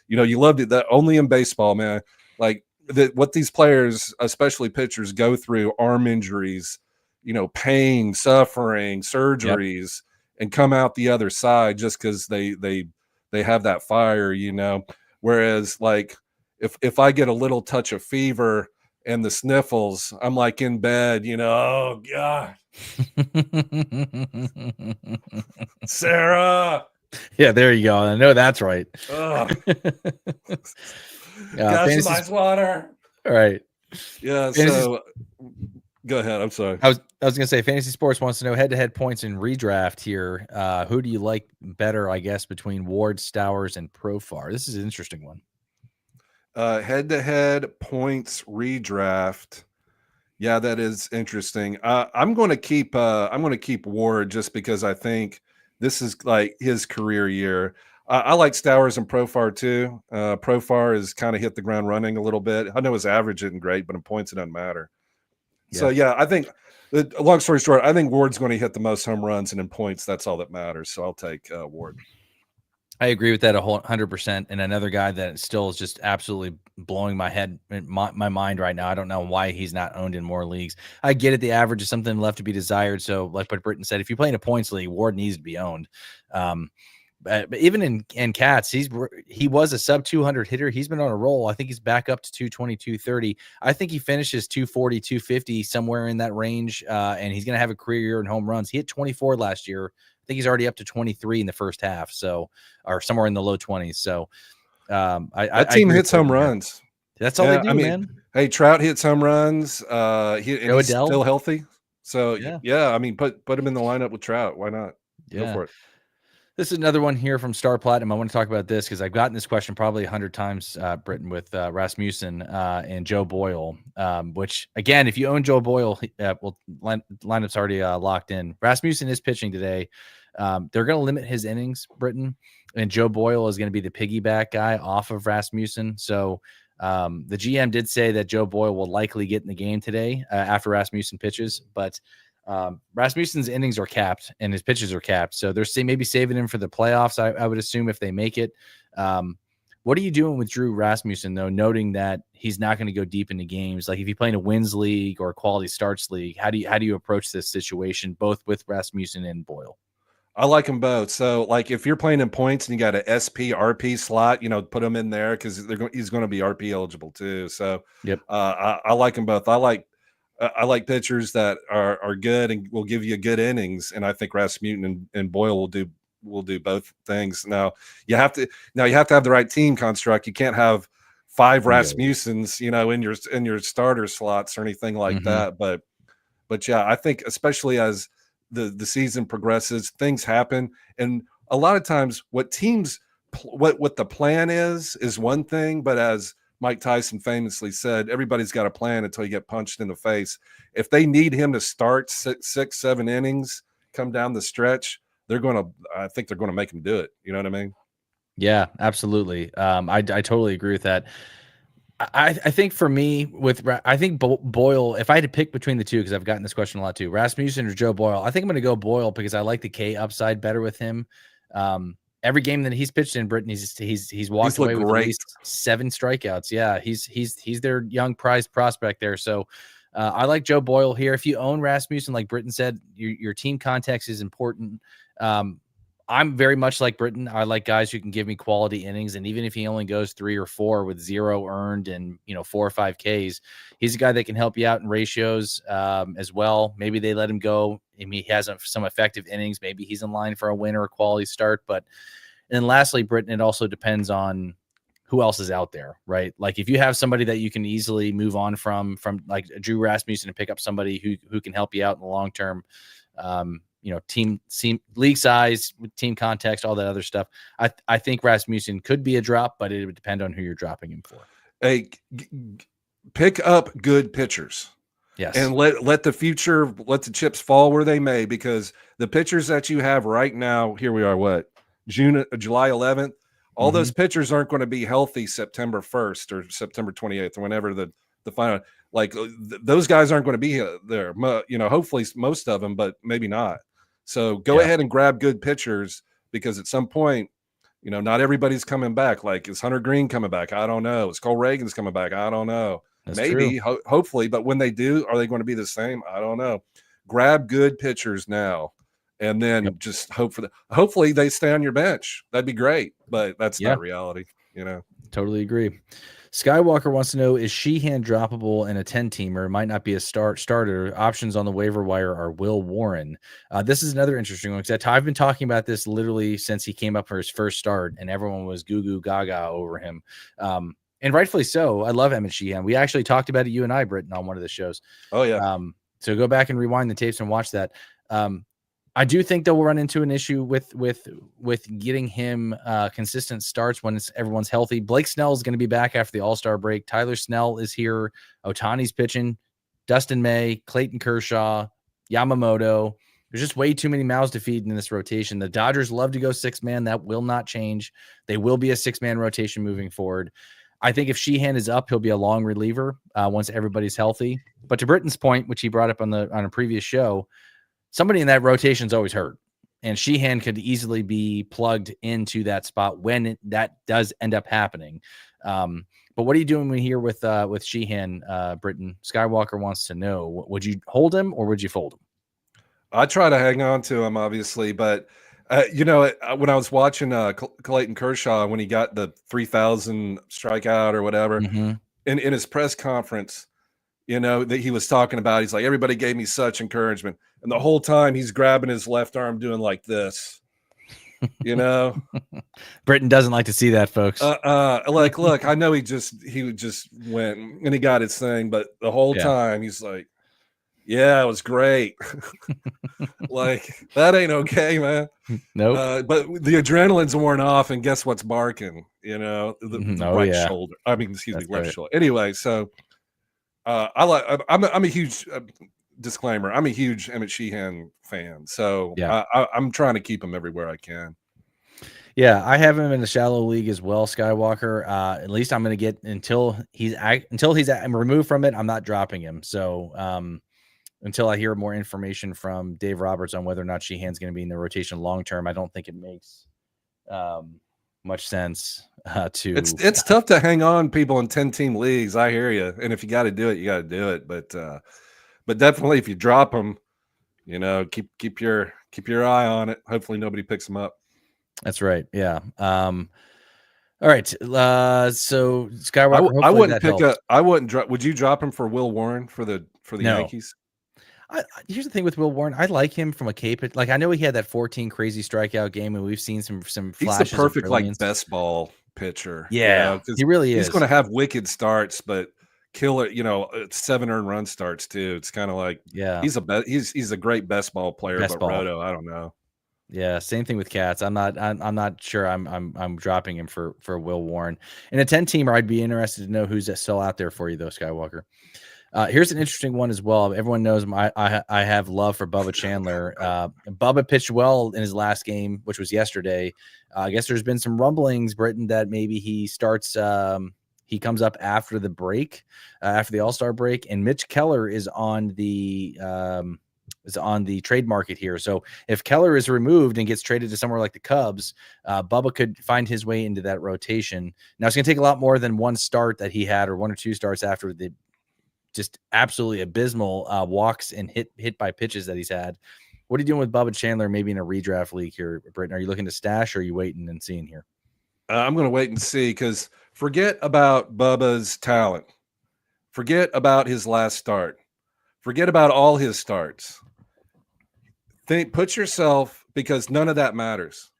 you loved it. That only in baseball, man. Like what these players, especially pitchers, go through: arm injuries, pain, suffering, surgeries, and come out the other side just because they have that fire, Whereas, like, if I get a little touch of fever and the sniffles, I'm like in bed, oh God, Sarah. Yeah, there you go. I know that's right. Got some ice water. All right. Yeah. So go ahead. I'm sorry. I was gonna say, Fantasy Sports wants to know head-to-head points in redraft here. Who do you like better, I guess, between Ward, Stowers, and Profar? This is an interesting one. Head-to-head points redraft. Yeah, that is interesting. I'm going to keep Ward just because I think this is like his career year. I like Stowers and Profar too. Profar has kind of hit the ground running a little bit. I know his average isn't great, but in points it doesn't matter. Yeah. So yeah, I think, long story short, I think Ward's going to hit the most home runs, and in points, that's all that matters. So I'll take Ward. I agree with that 100%. And another guy that still is just absolutely blowing my head, my mind right now. I don't know why he's not owned in more leagues. I get it. The average is something left to be desired. So like what Britton said, if you play in a points league, Ward needs to be owned. But even in Cats, he was a sub 200 hitter. He's been on a roll. I think he's back up to 220, 230. I think he finishes 240, 250, somewhere in that range. And he's going to have a career year in home runs. He hit 24 last year. I think he's already up to 23 in the first half. So, or somewhere in the low 20s. So, that team hits home runs. That's all they do, man. Hey, Trout hits home runs. He's still healthy. So yeah, I mean, put him in the lineup with Trout. Why not? Go for it. This is another one here from Star Platinum. I want to talk about this because I've gotten this question probably 100 times, Britton, with Rasmussen and Joe Boyle, which, again, if you own Joe Boyle, lineup's already locked in. Rasmussen is pitching today. They're going to limit his innings, Britton, and Joe Boyle is going to be the piggyback guy off of Rasmussen. So the GM did say that Joe Boyle will likely get in the game today after Rasmussen pitches, but Rasmussen's innings are capped and his pitches are capped. So they're maybe saving him for the playoffs, I would assume, if they make it. What are you doing with Drew Rasmussen, though, noting that he's not going to go deep into games? Like if you play in a wins league or a quality starts league, how do you approach this situation, both with Rasmussen and Boyle? I like them both. So, like, if you're playing in points and you got a SP RP slot, put them in there because he's going to be RP eligible too. So, yep, I like them both. I like pitchers that are good and will give you good innings, and I think Rasmussen and Boyle will do both things. Now you have to have the right team construct. You can't have 5 Rasmussens, in your starter slots or anything like that. But yeah, I think especially as the season progresses, things happen, and a lot of times what the plan is one thing, but as Mike Tyson famously said, everybody's got a plan until you get punched in the face. If they need him to start 6, 7 innings, come down the stretch, I think they're going to make him do it. You know what I mean? Yeah, absolutely. I totally agree with that. I think for me, I think Boyle, if I had to pick between the two, because I've gotten this question a lot too, Rasmussen or Joe Boyle, I think I'm going to go Boyle because I like the K upside better with him. Every game that he's pitched in Britain, he's walked away with at least 7 strikeouts. Yeah, he's their young prized prospect there. So I like Joe Boyle here. If you own Rasmussen, like Britton said, your team context is important. I'm very much like Britton. I like guys who can give me quality innings. And even if he only goes 3 or 4 with 0 earned and, 4 or 5 Ks, he's a guy that can help you out in ratios as well. Maybe they let him go. I mean, he has some effective innings. Maybe he's in line for a win or a quality start. And then lastly, Britton, it also depends on who else is out there, right? Like if you have somebody that you can easily move on from like Drew Rasmussen and pick up somebody who can help you out in the long term, team league size, team context, all that other stuff. I think Rasmussen could be a drop, but it would depend on who you're dropping him for. Hey, pick up good pitchers. Yes. And let the chips fall where they may, because the pitchers that you have right now, here we are, July 11th, all those pitchers aren't going to be healthy September 1st or September 28th or whenever the final, those guys aren't going to be there. Hopefully most of them, but maybe not. So go ahead and grab good pitchers, because at some point, not everybody's coming back. Like, is Hunter Green coming back? I don't know. Is Cole Reagan's coming back? I don't know. That's maybe, hopefully, but when they do, are they going to be the same? I don't know. Grab good pitchers now, and then just hopefully they stay on your bench. That'd be great, but that's not reality. Totally agree. Skywalker wants to know, is Sheehan droppable in a 10-teamer? Might not be a starter. Options on the waiver wire are Will Warren. This is another interesting one, because I've been talking about this literally since he came up for his first start, and everyone was goo gaga over him. And rightfully so. I love Emmett Sheehan. We actually talked about it, you and I, Britton, on one of the shows. Oh, yeah. So go back and rewind the tapes and watch that. I do think they'll run into an issue with getting him consistent starts when everyone's healthy. Blake Snell is going to be back after the All-Star break. Tyler Snell is here. Ohtani's pitching. Dustin May, Clayton Kershaw, Yamamoto. There's just way too many mouths to feed in this rotation. The Dodgers love to go 6-man. That will not change. They will be a 6-man rotation moving forward. I think if Sheehan is up, he'll be a long reliever once everybody's healthy. But to Britton's point, which he brought up on a previous show, somebody in that rotation is always hurt, and Sheehan could easily be plugged into that spot when that does end up happening. But what are you doing here with Sheehan, Britton? Skywalker wants to know, would you hold him or would you fold him? I try to hang on to him, obviously, but when I was watching Clayton Kershaw, when he got the 3,000 strikeout or whatever, in his press conference, that he was talking about, he's like, everybody gave me such encouragement. And the whole time he's grabbing his left arm, doing like this, Britton doesn't like to see that, folks. Look, I know he just went and he got his thing, but the whole time he's like, yeah, it was great. Like, that ain't okay, man. Nope. But the adrenaline's worn off, and guess what's barking? The right shoulder. I mean, left shoulder. Anyway, so I'm a huge disclaimer. I'm a huge Emmett Sheehan fan, so I'm trying to keep him everywhere I can. Yeah, I have him in the shallow league as well, Skywalker. At least I'm going to get until he's removed from it. I'm not dropping him. So until I hear more information from Dave Roberts on whether or not Sheehan's going to be in the rotation long term, I don't think it makes much sense to. It's tough to hang on people in 10-team leagues. I hear you, and if you got to do it, you got to do it. But definitely, if you drop them, keep your eye on it. Hopefully, nobody picks them up. That's right. Yeah. All right. So Skywalker, I wouldn't pick up. I wouldn't drop. Would you drop him for Will Warren for the Yankees? Here's the thing with Will Warren. I like him from a Cape. Like, I know he had that 14 crazy strikeout game, and we've seen some flashes. He's the perfect best ball pitcher. Yeah, he really is. He's going to have wicked starts, but killer. 7 earned run starts too. It's kind of like he's a great best ball player, Roto, I don't know. Yeah, same thing with Katz. I'm not sure I'm dropping him for Will Warren. In a 10-teamer, I'd be interested to know who's still out there for you though, Skywalker. Here's an interesting one as well. Everyone knows I have love for Bubba Chandler. Bubba pitched well in his last game, which was yesterday. I guess there's been some rumblings, Britton, that maybe he starts He comes up after the break, after the All-Star break, and Mitch Keller is on the trade market here. So if Keller is removed and gets traded to somewhere like the Cubs, Bubba could find his way into that rotation. Now it's going to take a lot more than one start that he had, or 1 or 2 starts after the just absolutely abysmal walks and hit by pitches that he's had. What are you doing with Bubba Chandler, maybe in a redraft league here, Britton? Are you looking to stash, or are you waiting and seeing here? I'm going to wait and see, because forget about Bubba's talent. Forget about his last start. Forget about all his starts. Put yourself, because none of that matters.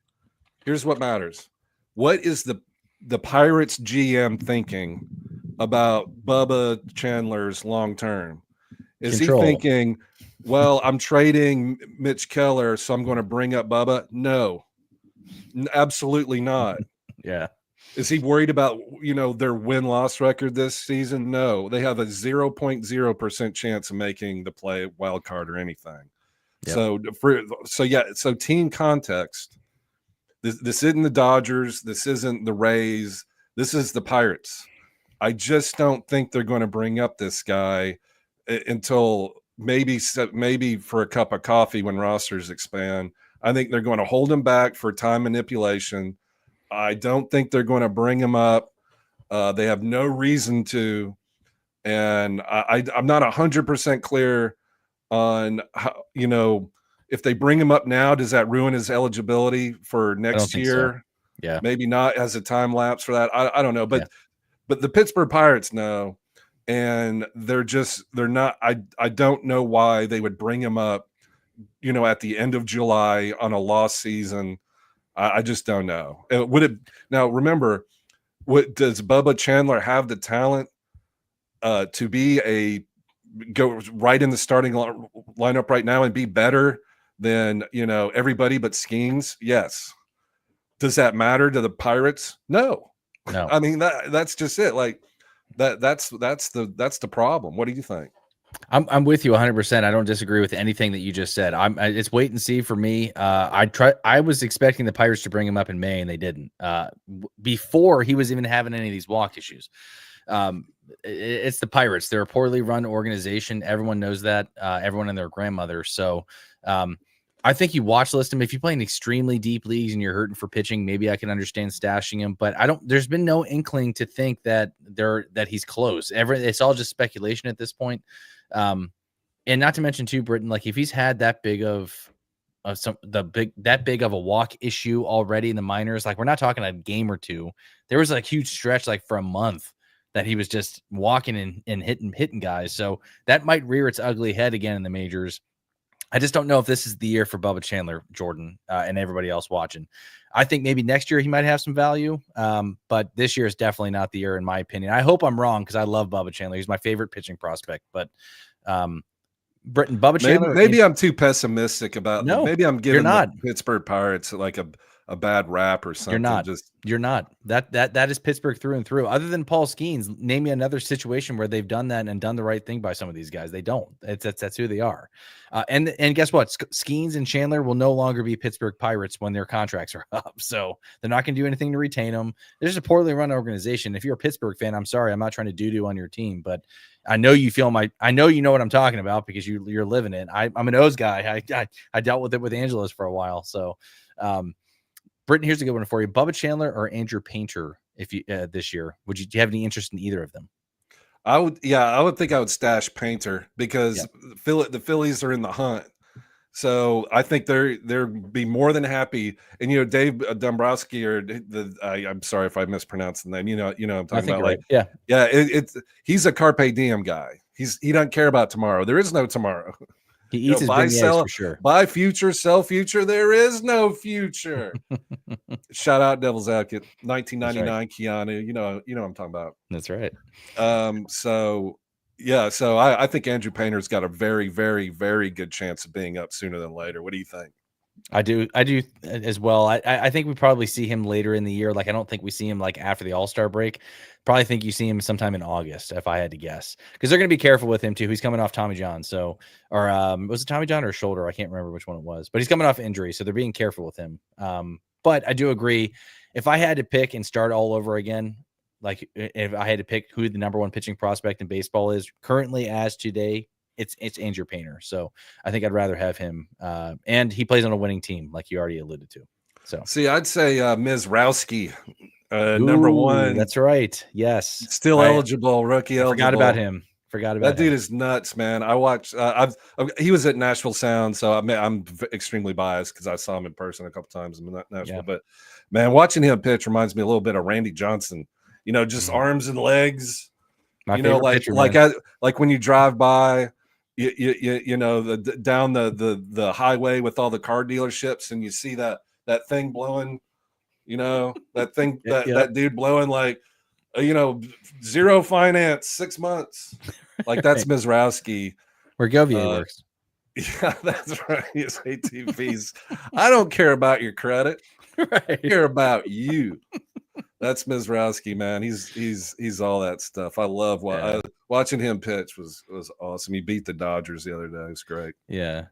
Here's what matters. What is the Pirates GM thinking about Bubba Chandler's long term? Is Control. he thinking, well, I'm trading Mitch Keller, so I'm going to bring up Bubba? No, absolutely not. Yeah. Is he worried about, their win-loss record this season? No, they have a 0.0% chance of making the play wild card or anything. Yep. So team context. This isn't the Dodgers. This isn't the Rays. This is the Pirates. I just don't think they're going to bring up this guy until maybe for a cup of coffee when rosters expand. I think they're going to hold him back for time manipulation. I don't think they're going to bring him up. They have no reason to. And I'm not 100% clear on how, if they bring him up now, does that ruin his eligibility for next year? So. Yeah. Maybe not, as a time lapse for that. I don't know. But the Pittsburgh Pirates know. And they're not. I don't know why they would bring him up, at the end of July on a lost season. I just don't know. Now? Remember, does Bubba Chandler have the talent to go right in the starting lineup right now and be better than everybody but Skeens? Yes. Does that matter to the Pirates? No. I mean, that's just it. Like that's the problem. What do you think? I'm with you 100%. I don't disagree with anything that you just said. It's wait and see for me. I was expecting the Pirates to bring him up in May, and they didn't. Before he was even having any of these walk issues. It's the Pirates. They're a poorly run organization. Everyone knows that. Everyone and their grandmother. So I think you watch list him. If you play in extremely deep leagues and you're hurting for pitching, maybe I can understand stashing him. But there's been no inkling to think that he's close. It's all just speculation at this point. And not to mention too, Britton, like if he's had that big of a walk issue already in the minors, like we're not talking a game or two. There was like huge stretch, like for a month, that he was just walking and hitting guys. So that might rear its ugly head again in the majors. I just don't know if this is the year for Bubba Chandler, Jordan, and everybody else watching. I think maybe next year he might have some value, but this year is definitely not the year, in my opinion. I hope I'm wrong, because I love Bubba Chandler. He's my favorite pitching prospect. But Britton, Bubba Chandler. Maybe I'm too pessimistic about. No, maybe I'm giving the Pittsburgh Pirates like a bad rap or something. You're not. That is Pittsburgh through and through. Other than Paul Skeens, name me another situation where they've done that and done the right thing by some of these guys. They don't. That's who they are. And guess what? Skeens and Chandler will no longer be Pittsburgh Pirates when their contracts are up. So they're not going to do anything to retain them. They're just a poorly run organization. If you're a Pittsburgh fan, I'm sorry, I'm not trying to doo-doo on your team, but I know you I know you know what I'm talking about, because you're living it. I'm an O's guy. I dealt with it with Angelos for a while. So, Britton, here's a good one for you: Bubba Chandler or Andrew Painter? If you this year, do you have any interest in either of them? I would think I would stash Painter, because the Phillies are in the hunt. So I think they're be more than happy. And Dave Dombrowski, or I'm sorry if I mispronounced the name. You know I'm talking about. Right. Like, he's a carpe diem guy. He doesn't care about tomorrow. There is no tomorrow. He eats his beignets for sure. Buy future, sell future. There is no future. Shout out Devil's Advocate, 1999 right. Keanu. You know what I'm talking about. That's right. So I think Andrew Painter's got a very, very, very good chance of being up sooner than later. What do you think? I do as well. I think we probably see him later in the year. Like, I don't think we see him like after the All-Star break. Probably think you see him sometime in August, if I had to guess, because they're going to be careful with him too. He's coming off Tommy John. So, or was it Tommy John or shoulder? I can't remember which one it was, but he's coming off injury. So they're being careful with him. But I do agree. If I had to pick and start all over again, like if I had to pick who the number one pitching prospect in baseball is currently as today, it's Andrew Painter. So I think I'd rather have him. And he plays on a winning team, like you already alluded to. So see, I'd say Ms. Rowski, number Ooh, one. that's right. Yes, Still eligible, rookie I eligible. forgot about him. That dude is nuts, man. I watched. He was at Nashville Sound, so I'm extremely biased because I saw him in person a couple times in Nashville. Yeah. But man, watching him pitch reminds me a little bit of Randy Johnson. Just arms and legs. My favorite pitcher, like when you drive by, down the highway with all the car dealerships, and you see that thing blowing. That thing that dude blowing like. Zero finance, 6 months. Like that's Mizrowski. Where Govier works. Yeah, that's right. His ATVs. I don't care about your credit. Right. I care about you. That's Mizrowski, man. He's all that stuff. I love watching him pitch was awesome. He beat the Dodgers the other day. It was great. Yeah.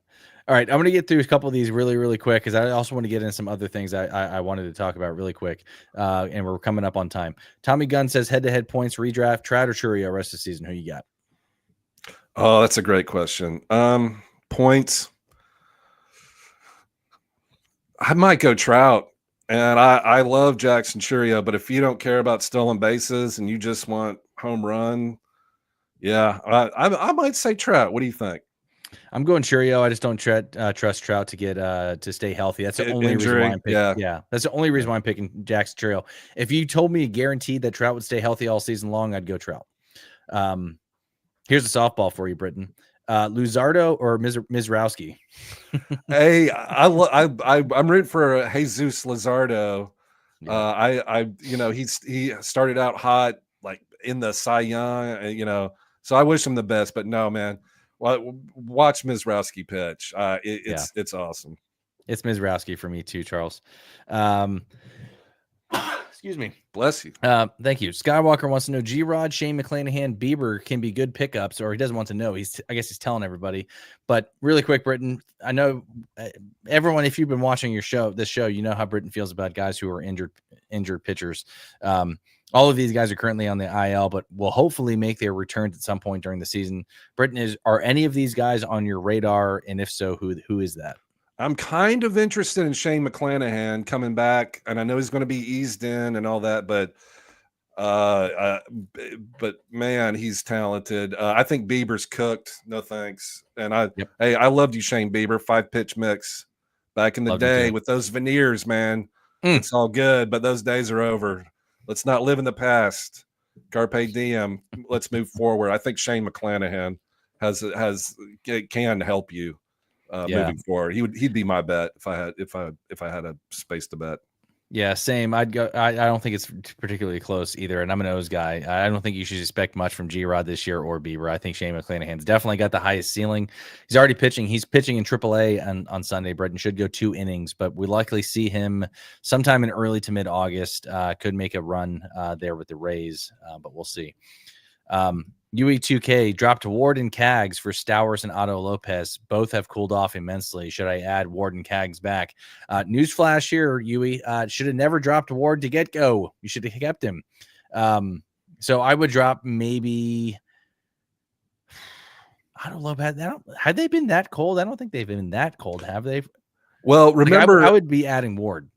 All right, I'm going to get through a couple of these really, really quick because I also want to get into some other things I wanted to talk about really quick, and we're coming up on time. Tommy Gunn says head-to-head points, redraft, Trout or Churio rest of the season. Who you got? Oh, that's a great question. Points. I might go Trout, and I love Jackson Churio, but if you don't care about stolen bases and you just want home run, yeah, I might say Trout. What do you think? I'm going Churio. I just don't trust Trout to get to stay healthy. That's the only reason why I'm picking. Yeah, that's the only reason why I'm picking Jackson Churio. If you told me guaranteed that Trout would stay healthy all season long, I'd go Trout. Here's a softball for you, Britton. Luzardo or Mizrowski? Hey, I'm rooting for Jesus Luzardo. Yeah. He started out hot, like in the Cy Young, so I wish him the best. But no, man. Watch Mizrowski pitch. It's awesome. It's Mizrowski for me too, Charles. Excuse me. Bless you. Thank you. Skywalker wants to know G-Rod, Shane McClanahan, Bieber can be good pickups, or he doesn't want to know. I guess he's telling everybody. But really quick, Britton, I know everyone, if you've been watching this show, you know how Britton feels about guys who are injured pitchers. All of these guys are currently on the IL, but will hopefully make their returns at some point during the season. Britton, are any of these guys on your radar? And if so, who is that? I'm kind of interested in Shane McClanahan coming back, and I know he's going to be eased in and all that, but man, he's talented. I think Bieber's cooked. No thanks. And hey, I loved you, Shane Bieber. 5-pitch mix back in the day with those veneers, man. It's all good, but those days are over. Let's not live in the past. Carpe diem. Let's move forward. I think Shane McClanahan can help you moving forward. He'd be my bet if I had a space to bet. Yeah, same. I'd go. I don't think it's particularly close either, and I'm an O's guy. I don't think you should expect much from G-Rod this year or Bieber. I think Shane McClanahan's definitely got the highest ceiling. He's already pitching. He's pitching in AAA on Sunday. Britton should go 2 innings, but we likely see him sometime in early to mid-August. Could make a run there with the Rays, but we'll see. UE2K dropped Ward and Cags for Stowers and Otto Lopez. Both have cooled off immensely. Should I add Ward and Cags back? Newsflash here, Yui. Should have never dropped Ward to get go. You should have kept him. So I would drop maybe Otto Lopez. Had they been that cold? I don't think they've been that cold, have they? Well, remember, I would be adding Ward.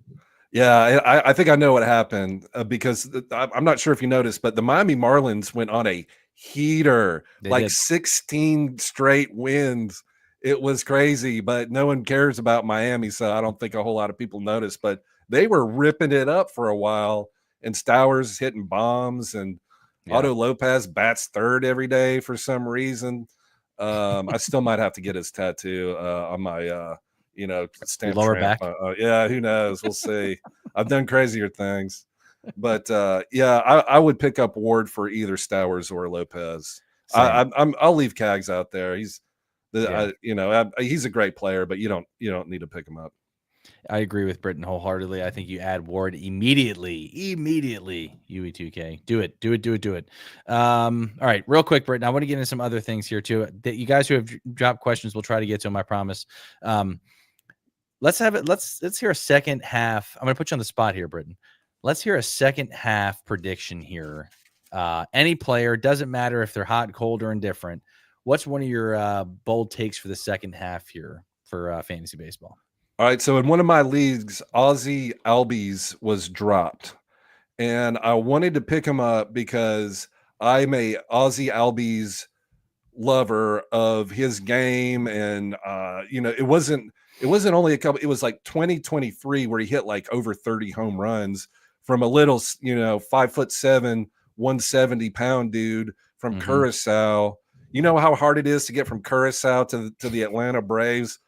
Yeah, I think I know what happened because I'm not sure if you noticed, but the Miami Marlins went on a heater, They did. 16 straight wins. It was crazy, but no one cares about Miami, so I don't think a whole lot of people noticed. But they were ripping it up for a while, and Stowers hitting bombs, and Otto Lopez bats third every day for some reason. I still might have to get his tattoo on my stamp lower tramp. back. Yeah, who knows? We'll see. I've done crazier things. But I would pick up Ward for either Stowers or Lopez. I'll leave Cags out there. He's he's a great player, but you don't need to pick him up. I agree with Britton wholeheartedly. I think you add Ward immediately. UE2K. Do it. All right, real quick, Britton. I want to get into some other things here too. That you guys who have dropped questions, we'll try to get to them. I promise. Let's hear a second half. I'm going to put you on the spot here, Britton. Let's hear a second half prediction here. Any player, doesn't matter if they're hot, cold, or indifferent. What's one of your bold takes for the second half here for fantasy baseball? All right, so in one of my leagues, Ozzy Albies was dropped, and I wanted to pick him up because I'm a Ozzy Albies lover of his game, and it wasn't only a couple. It was like 2023 where he hit like over 30 home runs from a little 5'7", 170-pound dude from Curacao. You know how hard it is to get from Curacao to the Atlanta Braves.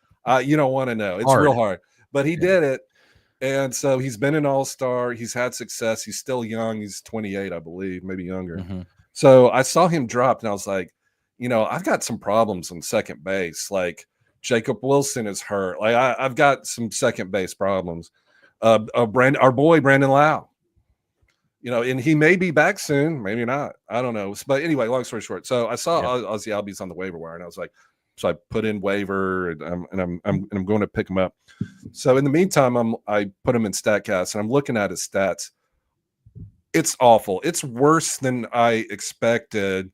You don't want to know. It's real hard, but he did it. And so he's been an all-star. He's had success. He's still young. He's 28, I believe, maybe younger. So I saw him dropped, and I was like, I've got some problems on second base. Like Jacob Wilson is hurt. Like I've got some second base problems. Our boy Brandon Lau, and he may be back soon, maybe not. I don't know. But anyway, long story short, so I saw Ozzy Albies on the waiver wire, and I was like, so I put in waiver, and I'm going to pick him up. So in the meantime, I put him in StatCast, and I'm looking at his stats. It's awful. It's worse than I expected.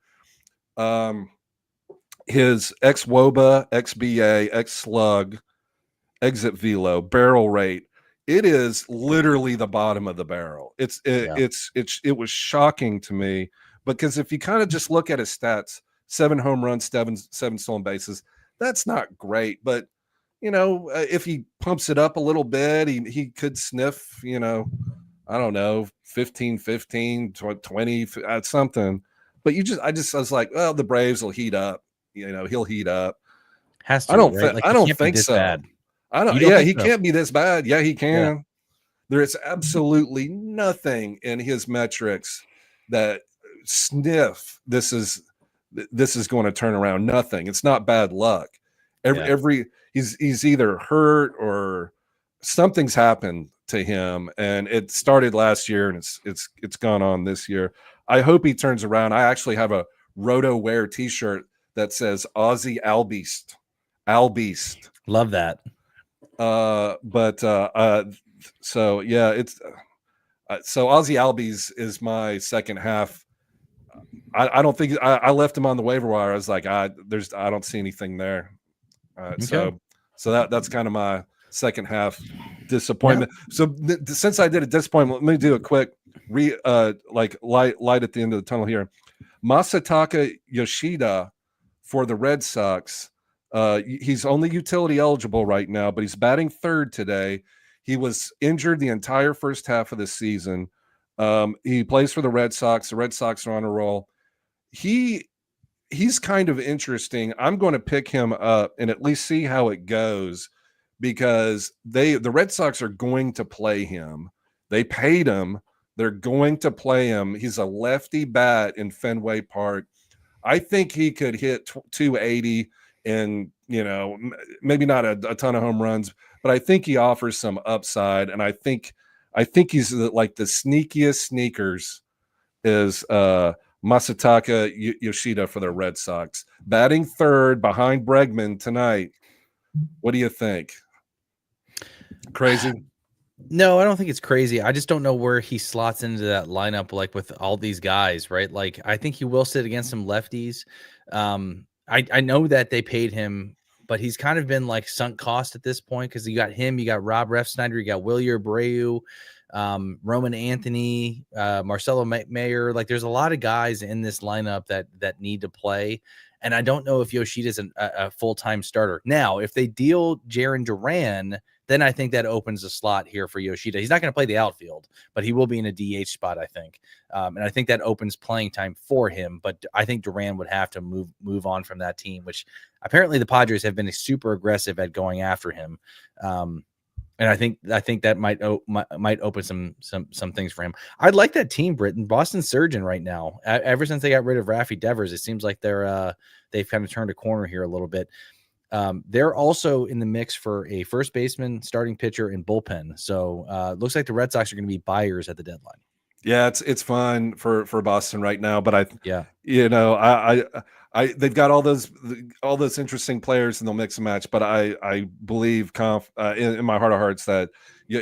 His ex-WOBA, ex-BA, ex-slug, exit velo, barrel rate, it is literally the bottom of the barrel. It was shocking to me, because if you kind of just look at his stats, 7 home runs, seven stolen bases, that's not great. But if he pumps it up a little bit, he could sniff, I don't know, 15, 20, something. But I was like, well, the Braves will heat up. He'll heat up. Has to. I don't right? I don't think so. Bad. I don't. Yeah, he can't be this bad. Yeah, he can. Yeah. There is absolutely nothing in his metrics that sniff this is going to turn around. Nothing. It's not bad luck. He's either hurt or something's happened to him, and it started last year, and it's gone on this year. I hope he turns around. I actually have a Roto Wear T-shirt that says Ozzy Albeast. Albeast. Love that. So yeah, it's so Ozzy Albies is my second half. I don't think I left him on the waiver wire. I was like, I don't see anything there. So that's kind of my second half disappointment. Yeah. So since I did a disappointment, let me do a quick light at the end of the tunnel here. Masataka Yoshida for the Red Sox. He's only utility eligible right now, but he's batting third today. He was injured the entire first half of the season. He plays for the Red Sox. The Red Sox are on a roll. He's kind of interesting. I'm going to pick him up and at least see how it goes, because the Red Sox are going to play him. They paid him. They're going to play him. He's a lefty bat in Fenway Park. I think he could hit 280 and, maybe not a ton of home runs, but I think he offers some upside. And I think he's like the sneakiest sneakers is Masataka Yoshida for the Red Sox. Batting third behind Bregman tonight. What do you think? Crazy? No, I don't think it's crazy. I just don't know where he slots into that lineup, like with all these guys, right? Like, I think he will sit against some lefties. I know that they paid him, but he's kind of been like sunk cost at this point, because you got him, you got Rob Refsnyder, you got Wilyer Abreu, Roman Anthony, Marcelo Mayer. Like, there's a lot of guys in this lineup that need to play. And I don't know if Yoshida's a full-time starter. Now, if they deal Jarren Duran, then I think that opens a slot here for Yoshida. He's not going to play the outfield, but he will be in a DH spot, I think. And I think that opens playing time for him. But I think Duran would have to move on from that team, which apparently the Padres have been super aggressive at going after him. And I think that might open some things for him. I'd like that team, Britton. Boston Surgeon right now. Ever since they got rid of Raffy Devers, it seems like they've kind of turned a corner here a little bit. They're also in the mix for a first baseman, starting pitcher, and bullpen. So looks like the Red Sox are going to be buyers at the deadline. Yeah, it's fun for Boston right now, but they've got all those interesting players, and they'll mix and match. But I believe in my heart of hearts that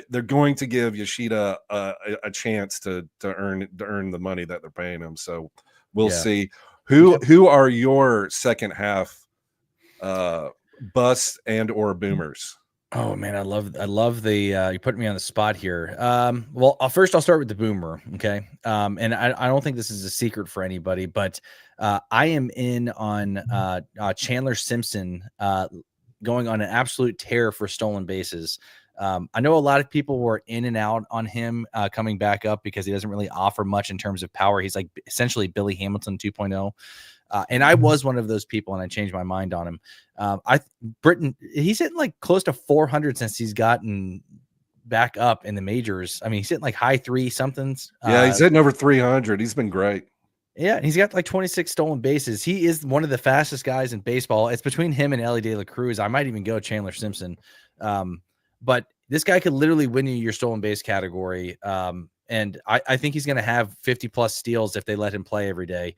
they're going to give Yoshida a chance to earn the money that they're paying him. So we'll see. Who are your second half busts and or boomers? Oh man, I love the you put me on the spot here. Well, I'll start with the boomer, okay? And I don't think this is a secret for anybody, but I am in on Chandler Simpson going on an absolute tear for stolen bases. I know a lot of people were in and out on him coming back up because he doesn't really offer much in terms of power. He's like essentially Billy Hamilton 2.0. And I was one of those people, and I changed my mind on him. Britton, he's hitting like close to 400 since he's gotten back up in the majors. I mean, he's hitting like high 3 somethings. Yeah, he's hitting over 300. He's been great. Yeah, and he's got like 26 stolen bases. He is one of the fastest guys in baseball. It's between him and Ellie De La Cruz. I might even go Chandler Simpson. But this guy could literally win you your stolen base category. And I think he's going to have 50 plus steals if they let him play every day.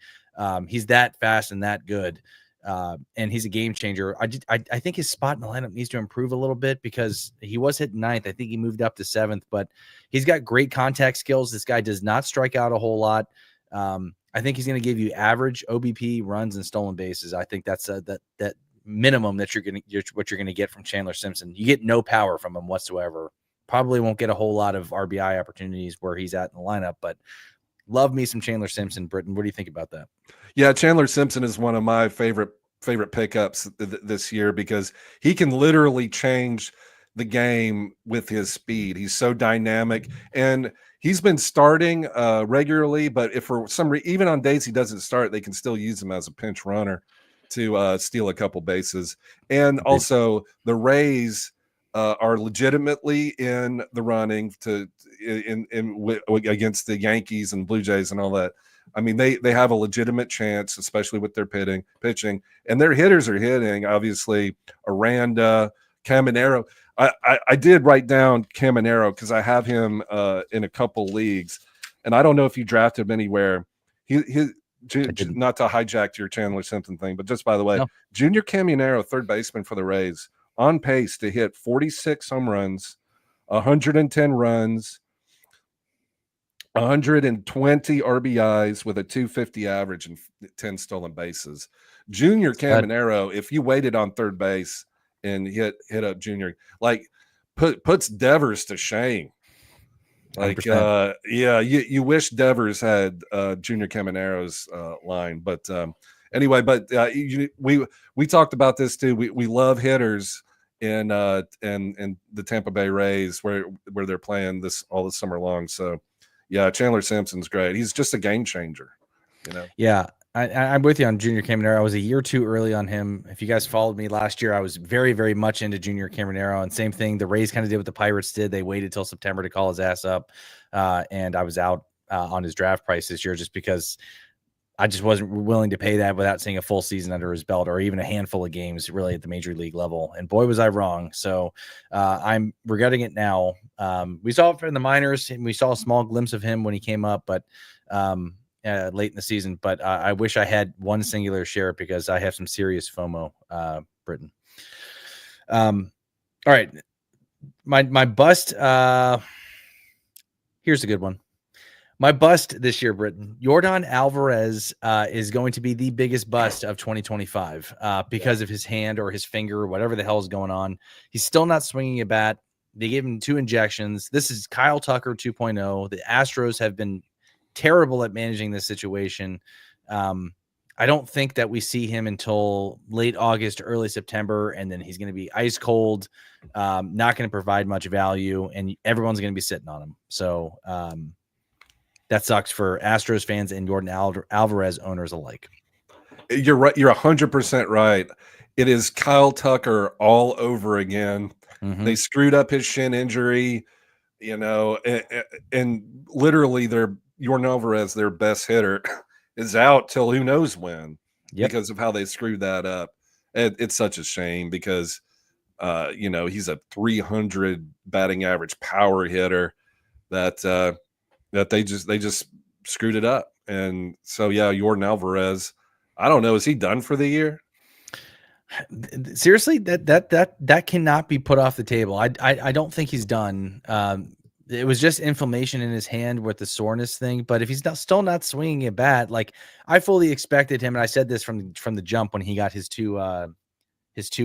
He's that fast and that good. And he's a game changer. I think his spot in the lineup needs to improve a little bit because he was hitting 9th. I think he moved up to 7th, but he's got great contact skills. This guy does not strike out a whole lot. I think he's going to give you average OBP runs and stolen bases. I think that's that minimum that what you're going to get from Chandler Simpson. You get no power from him whatsoever. Probably won't get a whole lot of RBI opportunities where he's at in the lineup, but love me some Chandler Simpson. Britton, what do you think about that? Yeah, Chandler Simpson is one of my favorite pickups this year because he can literally change the game with his speed. He's so dynamic, and he's been starting regularly, but if for some reason, even on days he doesn't start, they can still use him as a pinch runner to steal a couple bases. And also the Rays are legitimately in the running against the Yankees and Blue Jays and all that. I mean, they have a legitimate chance, especially with their pitching, and their hitters are hitting. Obviously, Aranda, Caminero. I did write down Caminero because I have him in a couple leagues, and I don't know if you drafted him anywhere. Not to hijack your Chandler Simpson thing, but just by the way, no. Junior Caminero, third baseman for the Rays, on pace to hit 46 home runs, 110 runs, 120 RBIs with a 250 average and 10 stolen bases. Junior Caminero, if you waited on third base and hit up Junior, like puts Devers to shame. Like, you wish Devers had Junior Caminero's line, but anyway, but we talked about this too. We love hitters in the Tampa Bay Rays where they're playing this all this summer long. So yeah, Chandler Simpson's great. He's just a game changer, you know. Yeah. I'm with you on Junior Caminero. I was a year too early on him. If you guys followed me last year, I was very, very much into Junior Caminero. And same thing, the Rays kind of did what the Pirates did. They waited till September to call his ass up. And I was out on his draft price this year just because I just wasn't willing to pay that without seeing a full season under his belt or even a handful of games really at the major league level. And boy, was I wrong. So I'm regretting it now. We saw it in the minors and we saw a small glimpse of him when he came up, but late in the season, but I wish I had one singular share because I have some serious FOMO, Britton. All right. My bust, here's a good one. My bust this year, Britton, Yordan Alvarez is going to be the biggest bust of 2025 because of his hand or his finger or whatever the hell is going on. He's still not swinging a bat. They gave him 2 injections. This is Kyle Tucker 2.0. The Astros have been terrible at managing this situation. I don't think that we see him until late August, early September, and then he's going to be ice cold, not going to provide much value, and everyone's going to be sitting on him. So that sucks for Astros fans and Yordan Alvarez owners alike. You're right. You're 100% right. It is Kyle Tucker all over again. Mm-hmm. They screwed up his shin injury, you know, and literally Yordan Alvarez, their best hitter, is out till who knows when because of how they screwed that up. It's such a shame because, he's a 300 batting average power hitter that they just screwed it up. And so, yeah, Yordan Alvarez, I don't know. Is he done for the year? Seriously, that cannot be put off the table. I don't think he's done. It was just inflammation in his hand with the soreness thing. But if he's still not swinging a bat, like I fully expected him, and I said this from the jump when he got his two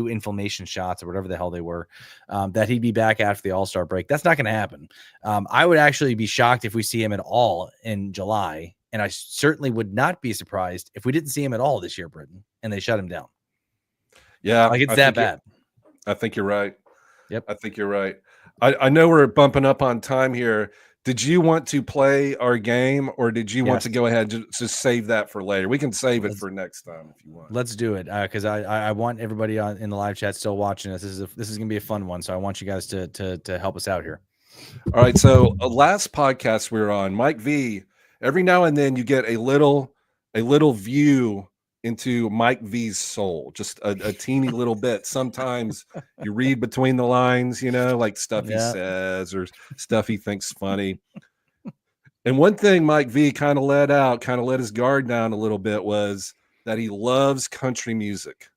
inflammation shots or whatever the hell they were, that he'd be back after the All-Star break. That's not going to happen. I would actually be shocked if we see him at all in July, and I certainly would not be surprised if we didn't see him at all this year, Britton, and they shut him down. Yeah, Like it's that bad. I think you're right. Yep. I think you're right. I know we're bumping up on time here. Did you want to play our game, or did you want to go ahead and just save that for later? We can save it for next time if you want. Let's do it, because I want everybody in the live chat still watching us. This is gonna be a fun one, so I want you guys to help us out here. All right. So last podcast we were on, Mike V. Every now and then you get a little view into Mike V's soul, just a teeny little bit. Sometimes you read between the lines, like stuff he says or stuff he thinks funny. And one thing Mike V kind of let his guard down a little bit was that he loves country music.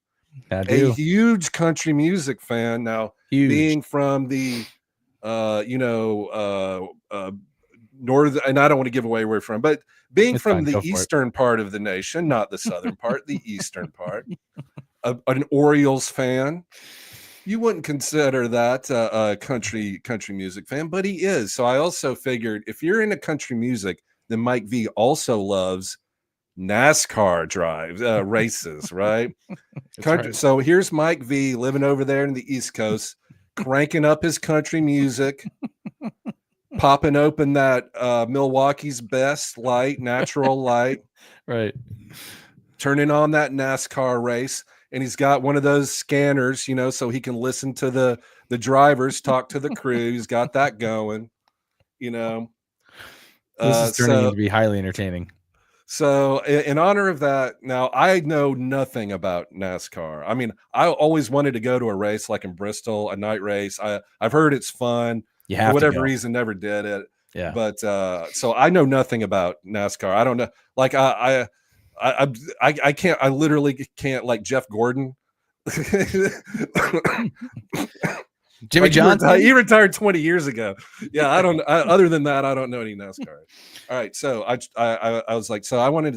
I do. A huge country music fan. Now, being from the northern, and I don't want to give away where we're from, but being from the eastern part of the nation, not the southern part, the eastern part, an Orioles fan, you wouldn't consider that a country music fan, but he is. So I also figured if you're into country music, then Mike V also loves NASCAR drives, races, right? Right. So here's Mike V living over there in the East Coast, cranking up his country music, popping open that Milwaukee's Best light, natural light, right? Turning on that NASCAR race, and he's got one of those scanners, so he can listen to the drivers talk to the crew. He's got that going, This is turning into be highly entertaining. So in honor of that, now I know nothing about NASCAR. I mean, I always wanted to go to a race like in Bristol, a night race. I've heard it's fun. For whatever reason, never did it. Yeah. But so I know nothing about NASCAR. I don't know. Like I can't. I literally can't. Like Jeff Gordon. Jimmy Johnson. He retired 20 years ago. Yeah, I don't. Other than that, I don't know any NASCAR. All right, so I was like, so I wanted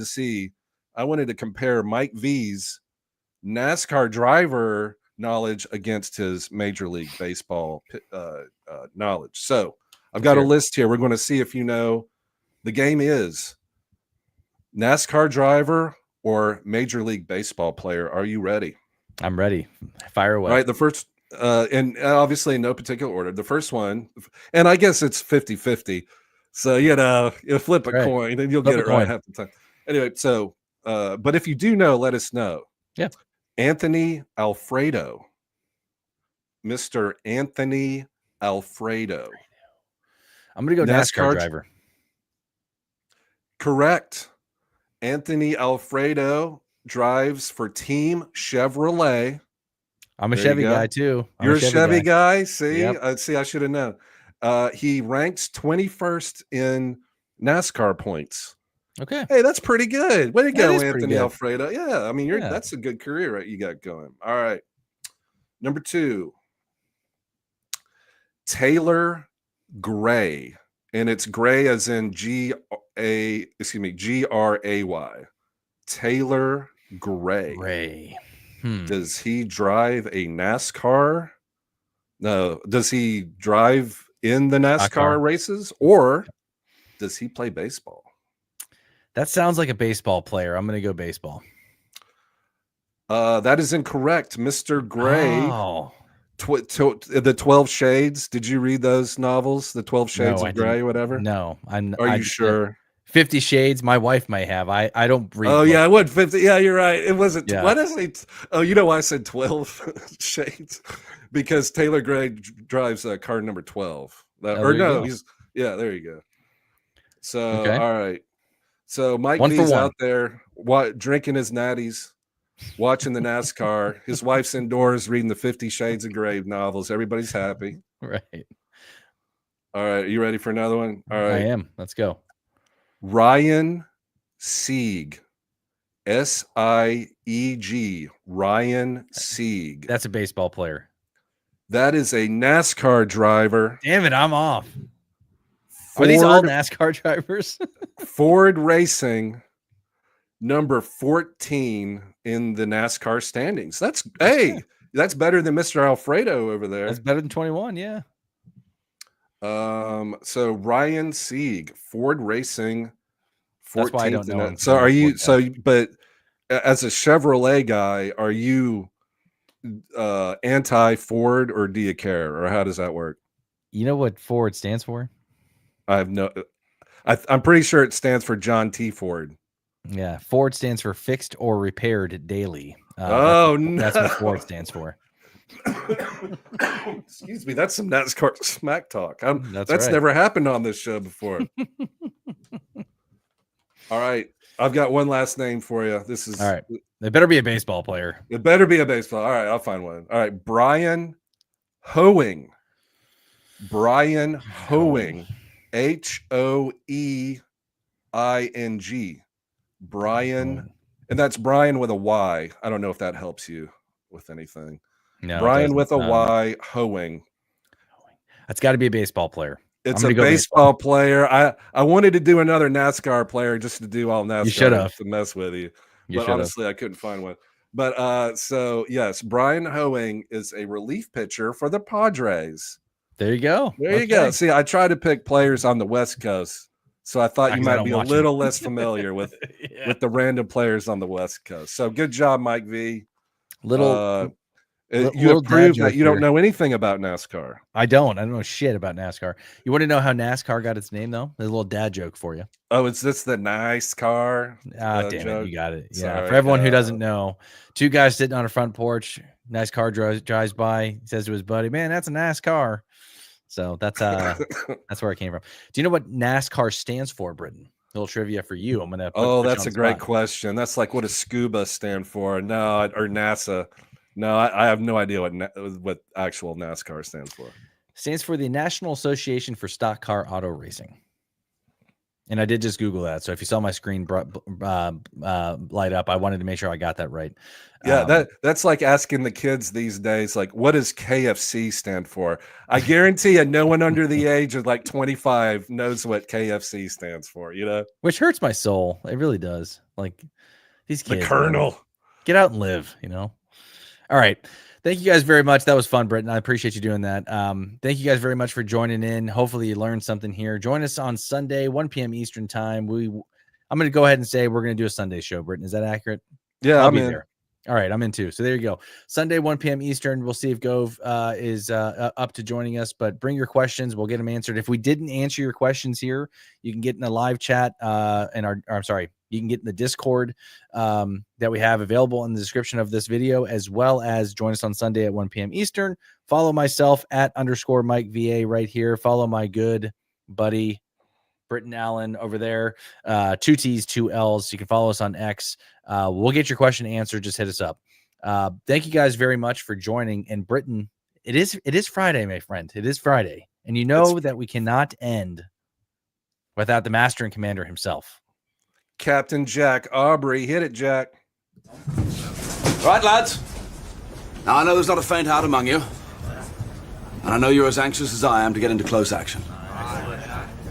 to compare Mike V's NASCAR driver knowledge against his Major League Baseball knowledge. So I've got a list here. We're going to see if you know. The game is NASCAR driver or Major League Baseball player. Are you ready? I'm ready. Fire away. All right, the first, and obviously in no particular order. The first one, and I guess it's 50-50. So, you flip a coin and you'll get it right half the time. Anyway, so, but if you do know, let us know. Yeah. Anthony Alfredo. Mr. Anthony Alfredo. I'm going to go NASCAR driver. Correct. Anthony Alfredo drives for Team Chevrolet. I'm a Chevy guy too. You're a Chevy guy? See? Yep. See, I should have known. He ranks 21st in NASCAR points. Okay. Hey, that's pretty good. Way to go, Anthony Alfredo. Yeah, I mean, that's a good career you got going. All right. Number 2. Taylor Gray. And it's Gray as in Gray. Taylor Gray. Does he drive a NASCAR? No. Does he drive in the NASCAR races, or does he play baseball? That sounds like a baseball player. I'm going to go baseball. That is incorrect. Mr. Gray. The 12 Shades. Did you read those novels? The 12 Shades of Grey, whatever? No. Are you sure? 50 Shades. My wife may have. I don't read. Oh, yeah. I would 50. Yeah, you're right. It wasn't. Yeah. What is it? Oh, you know why I said 12 Shades? Because Taylor Gray drives car number 12. There you go. So, all right. So Mike V's out there drinking his natties, watching the NASCAR. His wife's indoors reading the 50 Shades of Grey novels. Everybody's happy. Right. All right. Are you ready for another one? All right. I am. Let's go. Ryan Sieg. Sieg, Ryan Sieg. That's a baseball player. That is a NASCAR driver. Damn it, I'm off. Are these all NASCAR drivers? Ford Racing, number 14 in the NASCAR standings. That's better than Mr. Alfredo over there. That's better than 21, yeah. So Ryan Sieg, Ford Racing, 14th. That's why I don't know him. So are you? But as a Chevrolet guy, are you anti-Ford, or do you care, or how does that work? You know what Ford stands for? I have no. I'm pretty sure it stands for John T. Ford. Yeah, Ford stands for fixed or repaired daily. No! That's what Ford stands for. Excuse me, that's some NASCAR smack talk. That's right. Never happened on this show before. All right, I've got one last name for you. This is all right. It better be a baseball player. It better be a baseball. All right, I'll find one. All right, Brian Hoeing. Brian Hoeing. Hoeing. Brian, and that's Brian with a Y. I don't know if that helps you with anything. No, Brian with a Y, Hoeing. That's got to be a baseball player. It's a baseball player. I wanted to do another NASCAR player just to do all NASCAR. You should have to mess with you. But honestly, I couldn't find one. But so yes, Brian Hoeing is a relief pitcher for the Padres. There you go. There you go. See, I try to pick players on the West Coast. So I thought you might be a little less familiar with the random players on the West Coast. So good job, Mike V. You have proved that you don't know anything about NASCAR. I don't know shit about NASCAR. You want to know how NASCAR got its name, though? There's a little dad joke for you. Oh, is this the nice car? Damn it, you got it. Yeah, for everyone who doesn't know, two guys sitting on a front porch, nice car drives by, he says to his buddy, "Man, that's a nice car." So that's where it came from. Do you know what NASCAR stands for, Britton? A little trivia for you. I'm gonna. That's a great question. That's like, what does SCUBA stand for? No, or NASA. No, I have no idea what actual NASCAR stands for. Stands for the National Association for Stock Car Auto Racing. And I did just Google that. So if you saw my screen light up, I wanted to make sure I got that right. Yeah, that's like asking the kids these days, like, what does KFC stand for? I guarantee you no one under the age of like 25 knows what KFC stands for, you know? Which hurts my soul. It really does. Like, these kids. The Colonel. Man, get out and live, you know? All right. Thank you guys very much. That was fun, Britton. I appreciate you doing that. Thank you guys very much for joining in. Hopefully you learned something here. Join us on Sunday, 1 p.m. Eastern time. I'm going to go ahead and say we're going to do a Sunday show, Britton. Is that accurate? Yeah, I'll be there. All right, I'm in too. So there you go. Sunday, 1 p.m. Eastern. We'll see if Gove is up to joining us, but bring your questions. We'll get them answered. If we didn't answer your questions here, you can get in a live chat you can get in the Discord that we have available in the description of this video, as well as join us on Sunday at 1 p.m. Eastern. Follow myself at _Mike VA right here. Follow my good buddy Britton Allan over there. 2 T's, 2 L's. You can follow us on X. We'll get your question answered. Just hit us up. Thank you guys very much for joining. And Britton, it is Friday, my friend. It is Friday. And you know that we cannot end without the master and commander himself. Captain Jack Aubrey. Hit it, Jack. Right, lads. Now, I know there's not a faint heart among you. And I know you're as anxious as I am to get into close action.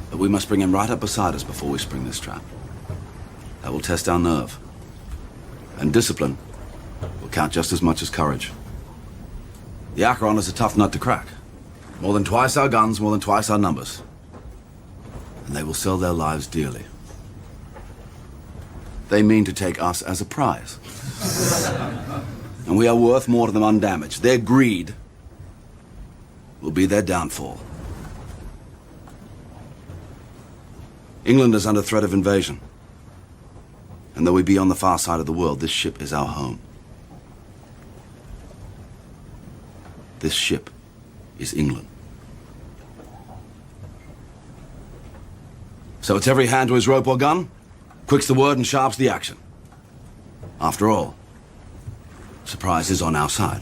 But we must bring him right up beside us before we spring this trap. That will test our nerve. And discipline will count just as much as courage. The Acheron is a tough nut to crack. More than twice our guns, more than twice our numbers. And they will sell their lives dearly. They mean to take us as a prize. And we are worth more to them undamaged. Their greed will be their downfall. England is under threat of invasion. And though we be on the far side of the world, this ship is our home. This ship is England. So it's every hand to his rope or gun. Quick's the word and sharp's the action. After all, surprise is on our side.